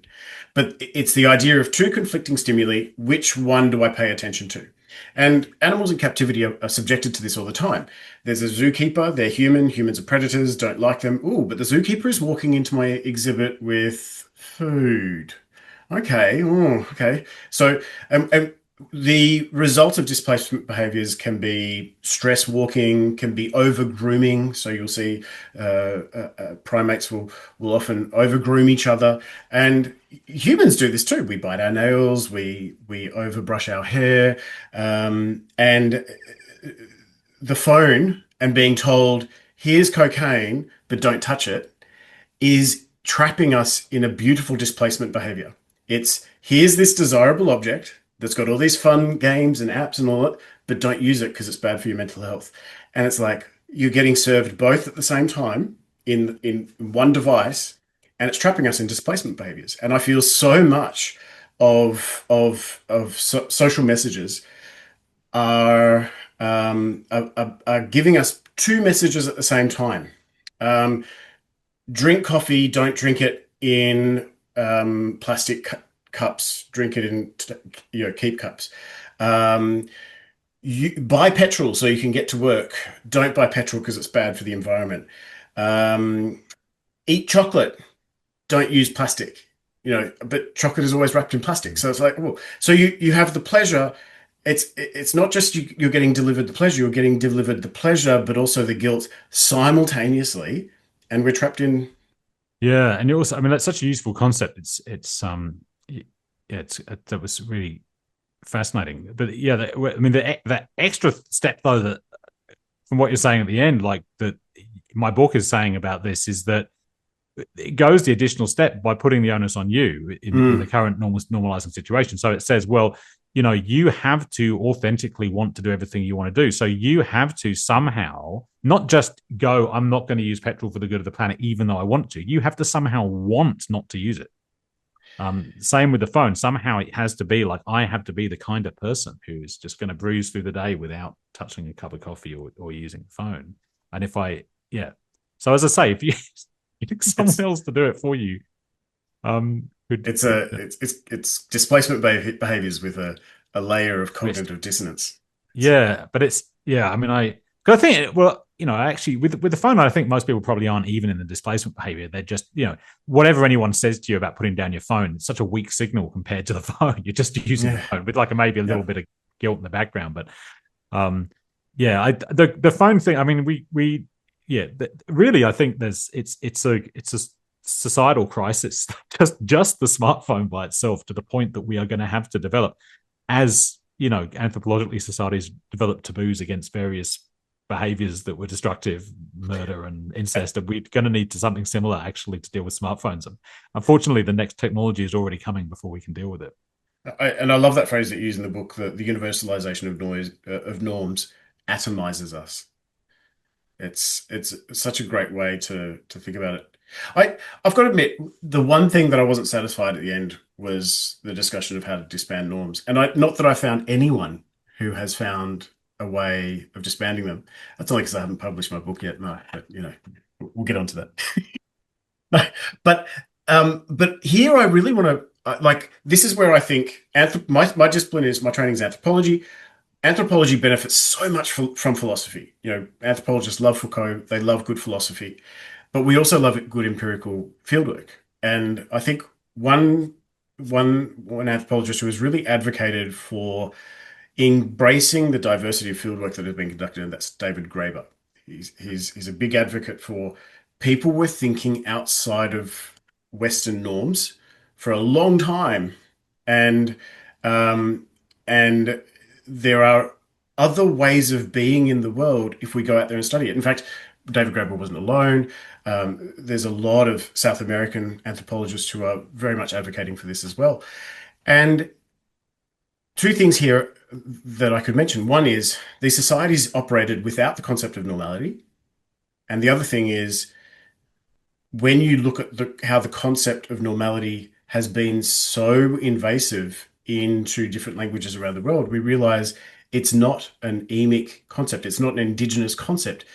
But it's the idea of two conflicting stimuli. Which one do I pay attention to? And animals in captivity are subjected to this all the time. There's a zookeeper, they're human, humans are predators, don't like them. Ooh, but the zookeeper is walking into my exhibit with food. Okay, oh, okay. So, the result of displacement behaviors can be stress walking, can be over grooming. So you'll see primates will often over groom each other, and humans do this too. We bite our nails, we overbrush our hair, and the phone and being told, "Here's cocaine, but don't touch it," is trapping us in a beautiful displacement behavior. It's, here's this desirable object that's got all these fun games and apps and all that, but don't use it because it's bad for your mental health. And it's like you're getting served both at the same time in one device, and it's trapping us in displacement behaviors. And I feel so much of social messages are, are giving us two messages at the same time. Um, Drink coffee, don't drink it in plastic cups. Drink it in keep cups. Um, you buy petrol so you can get to work. Don't buy petrol because it's bad for the environment. Um, Eat chocolate. Don't use plastic. But chocolate is always wrapped in plastic. So it's like, well, so you have the pleasure. It's not just you're getting delivered the pleasure, you're getting delivered the pleasure, but also the guilt simultaneously, and we're trapped in. Yeah, and you also, I mean, that's such a useful concept. Yeah, that was really fascinating. But yeah, I mean, the extra step though that from what you're saying at the end, like that, my book is saying about this is that it goes the additional step by putting the onus on you in the Mm. current normalizing situation. So it says, well, you have to authentically want to do everything you want to do. So you have to somehow not just go, I'm not going to use petrol for the good of the planet, even though I want to. You have to somehow want not to use it. Same with the phone. Somehow it has to be like, I have to be the kind of person who's just going to breeze through the day without touching a cup of coffee or using a phone. And if I, yeah. So as I say, if you, you think someone It's else to do it for you, could it's displacement behaviors with a layer of twist. cognitive dissonance. Yeah, but it's yeah. I mean, cause I think well, actually with the phone, I think most people probably aren't even in the displacement behavior. They're just whatever anyone says to you about putting down your phone, it's such a weak signal compared to the phone. You're just using the Yeah, phone with like maybe a little yeah. bit of guilt in the background, but yeah, the phone thing. I mean, we yeah, really, I think it's a societal crisis. Just the smartphone by itself, to the point that we are going to have to develop, as anthropologically, societies develop taboos against various behaviors that were destructive, murder and incest, and we're going to need to something similar actually to deal with smartphones. And unfortunately, the next technology is already coming before we can deal with it. And I love that phrase that you use in the book, the universalization of noise of norms atomizes us. It's such a great way to think about it. I've got to admit, the one thing that I wasn't satisfied at the end was the discussion of how to disband norms. And not that I found anyone who has found a way of disbanding them. That's only because I haven't published my book yet. No, but we'll get onto that. No, but here I really want to like this is where I think my discipline is my training is anthropology. Anthropology benefits so much from philosophy. Anthropologists love Foucault, they love good philosophy, but we also love good empirical fieldwork. And I think one anthropologist who has really advocated for embracing the diversity of fieldwork that has been conducted, and that's David Graeber. He's a big advocate for people were thinking outside of Western norms for a long time, and um, and there are other ways of being in the world if we go out there and study it. In fact, David Graeber wasn't alone. There's a lot of South American anthropologists who are very much advocating for this as well. And two things here that I could mention. One is these societies operated without the concept of normality. And the other thing is when you look at how the concept of normality has been so invasive into different languages around the world, we realize it's not an emic concept. It's not an indigenous concept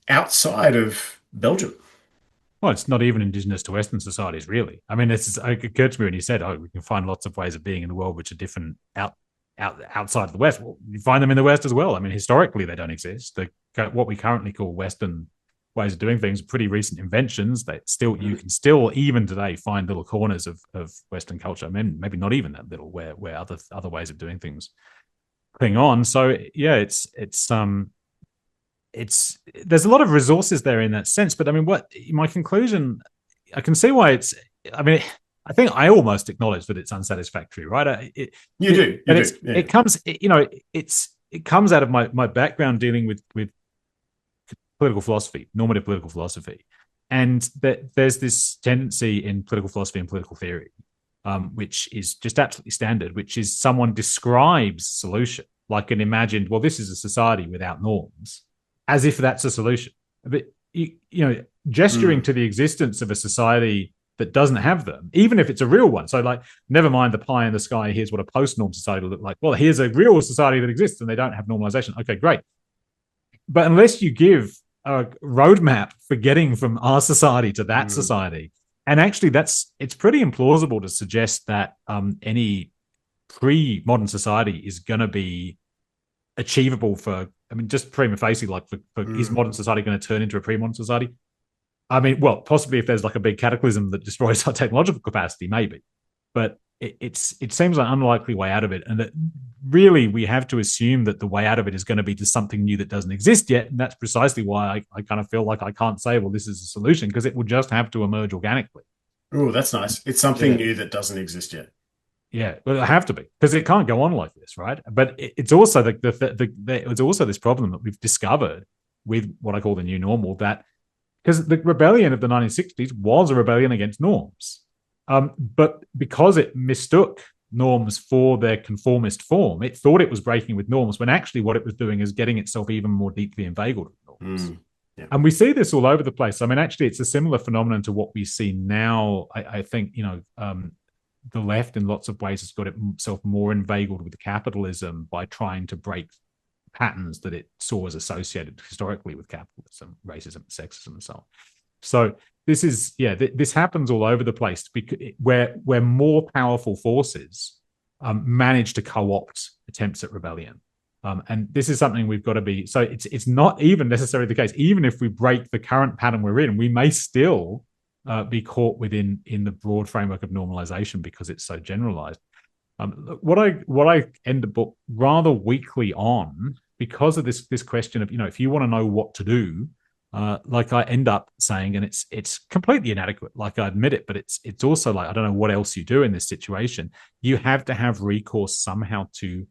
outside of Belgium. Well, it's not even indigenous to Western societies, really. I mean, it occurred to me when you said, "Oh, we can find lots of ways of being in the world which are different outside of the West." Well, you find them in the West as well. I mean, historically, they don't exist. What we currently call Western ways of doing things, pretty recent inventions. That still you can still even today find little corners of Western culture. I mean, maybe not even that little, where other ways of doing things cling on. So yeah, it's there's a lot of resources there in that sense. But I mean, what my conclusion, I can see why it's. I mean, I think I almost acknowledge that it's unsatisfactory, right? You And do, yeah. it comes, it comes out of my background dealing with political philosophy, normative political philosophy, and that there's this tendency in political philosophy and political theory, which is just absolutely standard, which is someone describes a solution like an imagined, well, this is a society without norms, as if that's a solution. But gesturing Mm. to the existence of a society that doesn't have them, even if it's a real one. So, like, never mind the pie in the sky. Here's what a post-norm society will look like. Well, here's a real society that exists, and they don't have normalization. Okay, great. But unless you give a roadmap for getting from our society to that Mm. society, and actually, it's pretty implausible to suggest that any pre-modern society is going to be achievable for. I mean, just prima facie, like, is Mm. modern society going to turn into a pre-modern society? I mean, well, possibly if there's like a big cataclysm that destroys our technological capacity, maybe. But it seems like an unlikely way out of it, and that really we have to assume that the way out of it is going to be to something new that doesn't exist yet, and that's precisely why I kind of feel like I can't say, well, this is a solution, because it will just have to emerge organically. Oh, that's nice. It's something Yeah, new that doesn't exist yet. yeah, well, it have to be, because it can't go on like this, right? But it's also it's also this problem that we've discovered with what I call the new normal, that because the rebellion of the 1960s was a rebellion against norms. But because it mistook norms for their conformist form, it thought it was breaking with norms, when actually what it was doing is getting itself even more deeply inveigled with norms. Mm. Yeah. And we see this all over the place. I mean, actually, it's a similar phenomenon to what we see now. I think, the left in lots of ways has got itself more inveigled with capitalism by trying to break patterns that it saw as associated historically with capitalism, racism, sexism, and so on. So this is, this happens all over the place, because where more powerful forces manage to co-opt attempts at rebellion. And this is something we've got to be. So it's not even necessarily the case. Even if we break the current pattern we're in, we may still be caught within in the broad framework of normalization, because it's so generalized. What I end the book rather weakly on, because of this question of, if you want to know what to do, like, I end up saying, and it's completely inadequate, like, I admit it, but it's also like, I don't know what else you do in this situation. You have to have recourse somehow to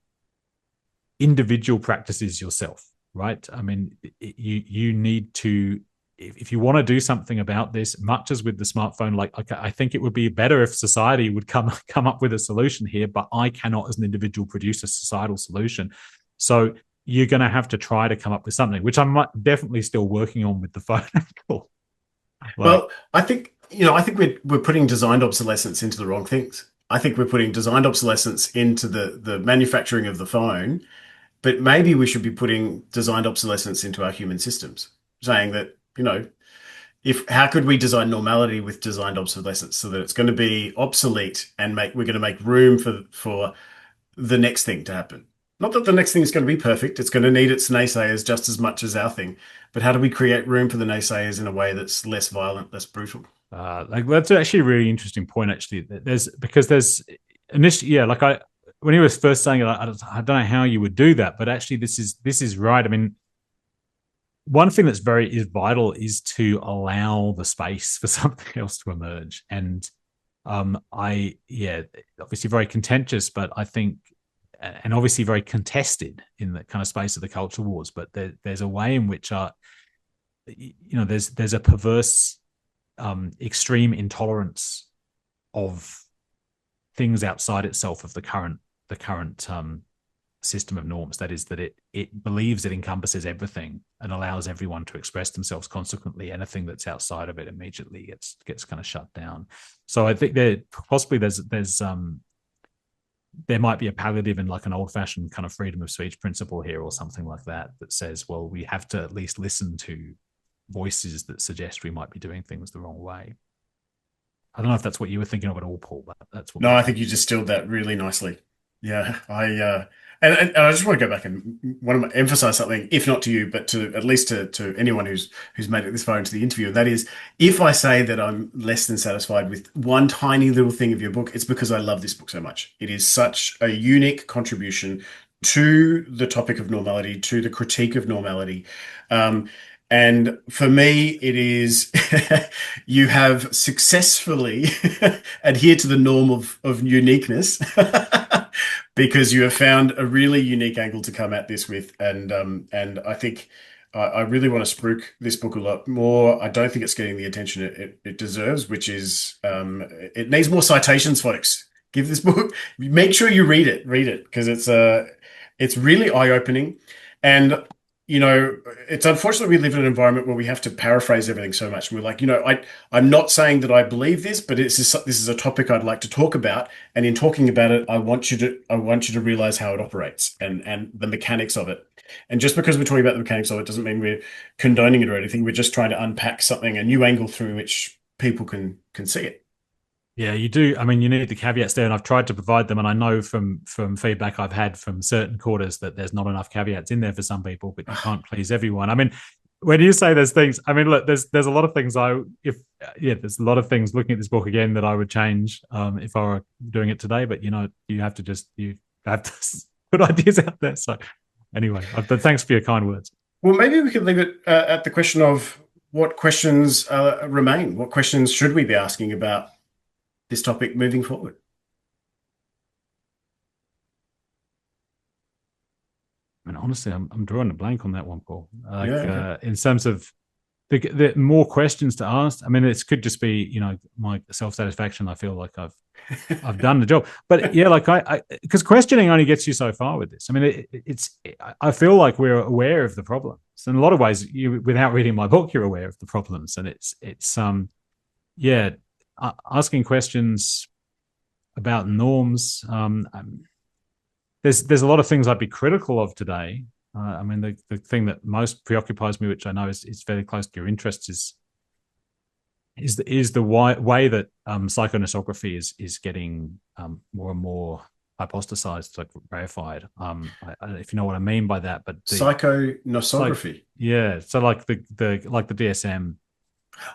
individual practices yourself, right? I mean, you need to, if you want to do something about this, much as with the smartphone, like, okay, I think it would be better if society would come up with a solution here, but I cannot, as an individual, produce a societal solution. So you're going to have to try to come up with something, which I'm definitely still working on with the phone. Cool. Like, Well, I think we're putting designed obsolescence into the wrong things. I think we're putting designed obsolescence into the manufacturing of the phone, but maybe we should be putting designed obsolescence into our human systems, saying that, if how could we design normality with designed obsolescence so that it's going to be obsolete and we're going to make room for the next thing to happen. Not that the next thing is going to be perfect. It's going to need its naysayers just as much as our thing. But how do we create room for the naysayers in a way that's less violent, less brutal? like, that's actually a really interesting point. Actually, there's initially, like, when he was first saying it, I don't know how you would do that, but actually, this is right. I mean, one thing that's is vital is to allow the space for something else to emerge. And obviously very contentious, but I think, and obviously very contested in the kind of space of the culture wars. But there's a way in which there's a perverse extreme intolerance of things outside itself, of the current system of norms. That is, that it believes it encompasses everything and allows everyone to express themselves. Consequently, anything that's outside of it immediately gets kind of shut down. So I think there might be a palliative in, like, an old-fashioned kind of freedom of speech principle here, or something like that, that says, well, we have to at least listen to voices that suggest we might be doing things the wrong way. I don't know if that's what you were thinking of at all, Paul, but that's what No, we. I think you distilled that really nicely. Yeah, and I just want to go back and want to emphasize something, if not to you, but to at least to anyone who's made it this far into the interview. And that is, if I say that I'm less than satisfied with one tiny little thing of your book, it's because I love this book so much. It is such a unique contribution to the topic of normality, to the critique of normality. And for me, it is you have successfully adhered to the norm of uniqueness because you have found a really unique angle to come at this with. And I think I really want to spruik this book a lot more. I don't think it's getting the attention it deserves, which is it needs more citations, folks. Give this book, make sure you read it because it's really eye-opening. And you know, it's unfortunate we live in an environment where we have to paraphrase everything so much. And we're like, I'm not saying that I believe this, but this is a topic I'd like to talk about. And in talking about it, I want you to realize how it operates and the mechanics of it. And just because we're talking about the mechanics of it doesn't mean we're condoning it or anything. We're just trying to unpack something, a new angle through which people can see it. Yeah, you do. I mean, you need the caveats there, and I've tried to provide them. And I know from feedback I've had from certain quarters that there's not enough caveats in there for some people, but you can't please everyone. I mean, when you say there's things, I mean, look, there's a lot of things there's a lot of things looking at this book again that I would change if I were doing it today. But you have to you have to put ideas out there. So anyway, but thanks for your kind words. Well, maybe we could leave it at the question of what questions remain. What questions should we be asking about this topic moving forward? I mean, honestly, I'm drawing a blank on that one, Paul. Yeah, Like okay. in terms of the more questions to ask. I mean, it could just be my self satisfaction. I feel like I've done the job, but yeah, like I because questioning only gets you so far with this. I mean, I feel like we're aware of the problems in a lot of ways. You without reading my book, you're aware of the problems, and it's yeah, asking questions about norms. There's a lot of things I'd be critical of today. I mean, the thing that most preoccupies me, which I know is very close to your interests, is the way that psychonosography is getting more and more hypostasized, like verified. I don't know if you know what I mean by that, but like Psychonosography. yeah, so like the DSM,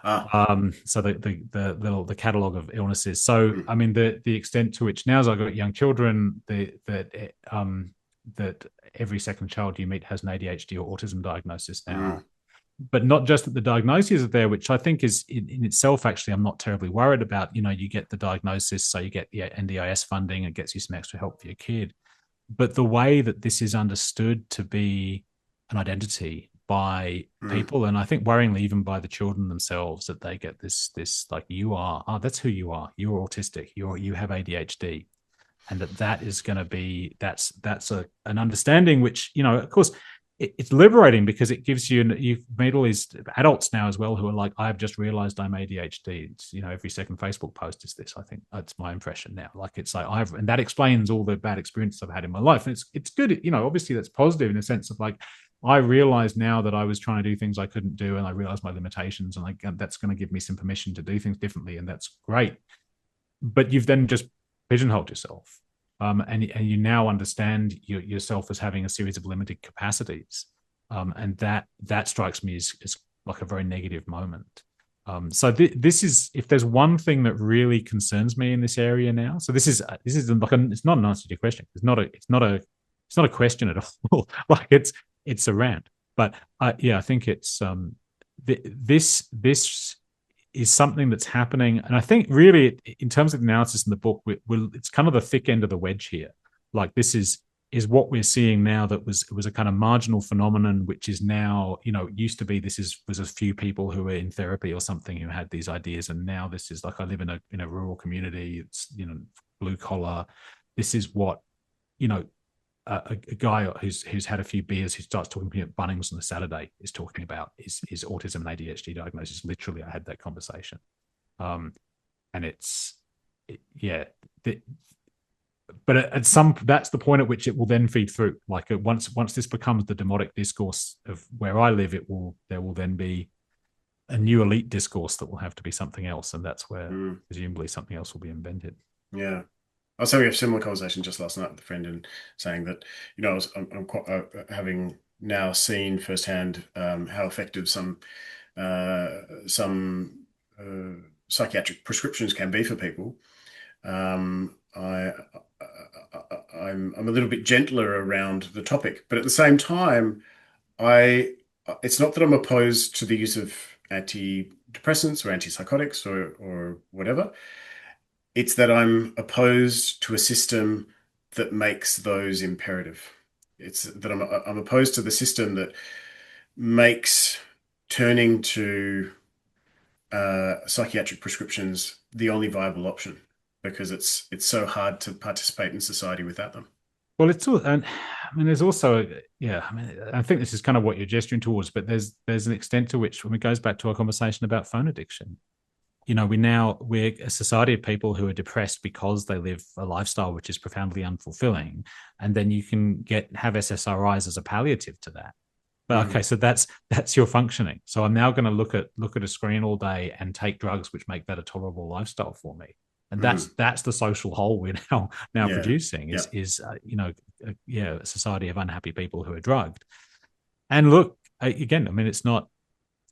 Ah, so the catalog of illnesses. So mm, I mean the extent to which now as I've got young children, that every second child you meet has an ADHD or autism diagnosis mm, now, but not just that the diagnoses are there, which I think is in itself actually I'm not terribly worried about. You get the diagnosis, so you get the NDIS funding, it gets you some extra help for your kid. But the way that this is understood to be an identity by mm, people, and I think worryingly even by the children themselves, that they get this like that's who you are. You're autistic. You have ADHD, and that is going to be that's an understanding which of course it's liberating because it gives you've made all these adults now as well who are like, I've just realized I'm ADHD. It's every second Facebook post is this. I think that's my impression now. Like it's like and that explains all the bad experiences I've had in my life, and it's good. Obviously that's positive in the sense of like I realize now that I was trying to do things I couldn't do, and I realize my limitations, and like that's going to give me some permission to do things differently, and that's great. But you've then just pigeonholed yourself, and you now understand yourself as having a series of limited capacities, and that strikes me as like a very negative moment. So this is, if there's one thing that really concerns me in this area now. So this is like it's not an answer to your question. It's not a question at all. Like it's a rant. But yeah, I think it's this is something that's happening. And I think really, in terms of the analysis in the book, it's kind of the thick end of the wedge here. Like this is what we're seeing now that was a kind of marginal phenomenon, which is now, used to be was a few people who were in therapy or something who had these ideas. And now this is like, I live in a rural community. It's, blue collar. This is what, you know, a guy who's had a few beers who starts talking at Bunnings on a Saturday is talking about is autism and ADHD diagnosis. Literally, I had that conversation, and yeah. The, but at some that's the point at which it will then feed through. Like once this becomes the demotic discourse of where I live, there will then be a new elite discourse that will have to be something else, and that's where mm. presumably something else will be invented. Yeah. I was having a similar conversation just last night with a friend and saying that, I'm quite, having now seen firsthand how effective some psychiatric prescriptions can be for people. I'm a little bit gentler around the topic, but at the same time, I it's not that I'm opposed to the use of antidepressants or antipsychotics or whatever. It's that I'm opposed to a system that makes those imperative. It's that I'm opposed to the system that makes turning to psychiatric prescriptions the only viable option because it's so hard to participate in society without them. Well, it's all, and I mean, there's also, yeah, I mean, I think this is kind of what you're gesturing towards, but there's an extent to which, when it goes back to our conversation about phone addiction, we're a society of people who are depressed because they live a lifestyle which is profoundly unfulfilling, and then you can have SSRIs as a palliative to that. But okay, Mm, so that's your functioning. So I'm now going to look at a screen all day and take drugs which make that a tolerable lifestyle for me. And mm, that's the social whole we're now yeah. producing Yeah. is yeah, a society of unhappy people who are drugged. And look, again, I mean, it's not,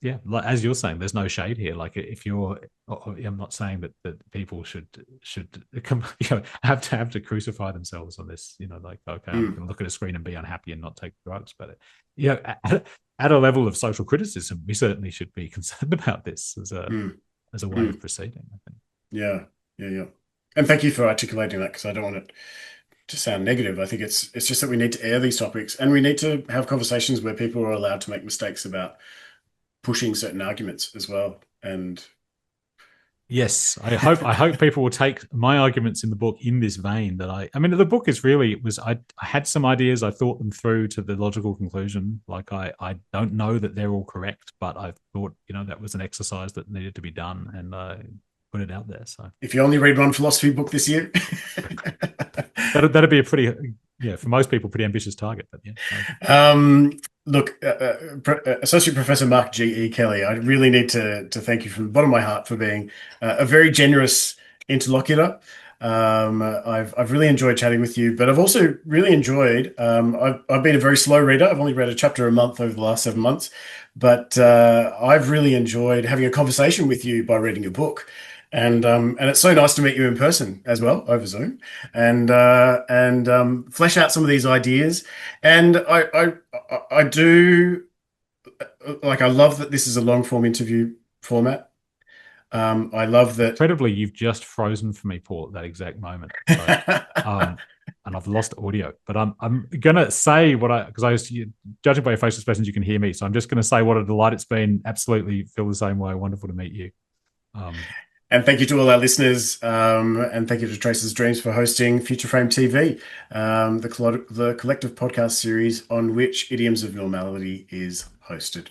yeah, like as you're saying, there's no shade here. Like if you're, I'm not saying that people should have to crucify themselves on this. Like, okay, I'm Mm, going to look at a screen and be unhappy and not take drugs. But at a level of social criticism, we certainly should be concerned about this mm, as a way of mm. proceeding, I think. Yeah. Yeah. Yeah. And thank you for articulating that because I don't want it to sound negative. I think it's just that we need to air these topics and we need to have conversations where people are allowed to make mistakes about pushing certain arguments as well. And Yes, I hope people will take my arguments in the book in this vein. I mean, the book is really, it was I had some ideas, I thought them through to the logical conclusion. Like I don't know that they're all correct, but I thought that was an exercise that needed to be done, and I put it out there. So if you only read one philosophy book this year, that'd be a pretty, yeah, for most people, pretty ambitious target. But yeah, look, Associate Professor Mark G.E. Kelly, I really need to thank you from the bottom of my heart for being a very generous interlocutor. I've really enjoyed chatting with you, but I've also really enjoyed. I've been a very slow reader. I've only read a chapter a month over the last 7 months, but I've really enjoyed having a conversation with you by reading a book. And it's so nice to meet you in person as well over Zoom and flesh out some of these ideas. And I do like, I love that this is a long form interview format. I love that. incredibly, you've just frozen for me, Paul, at that exact moment. So, and I've lost audio. But I'm gonna say what because judging by your facial expressions, you can hear me. So I'm just gonna say what a delight it's been. Absolutely feel the same way. Wonderful to meet you. Um, And thank you to all our listeners, and thank you to Traces.Dreams for hosting Future Frame TV, the collective podcast series on which Idioms of Normality is hosted.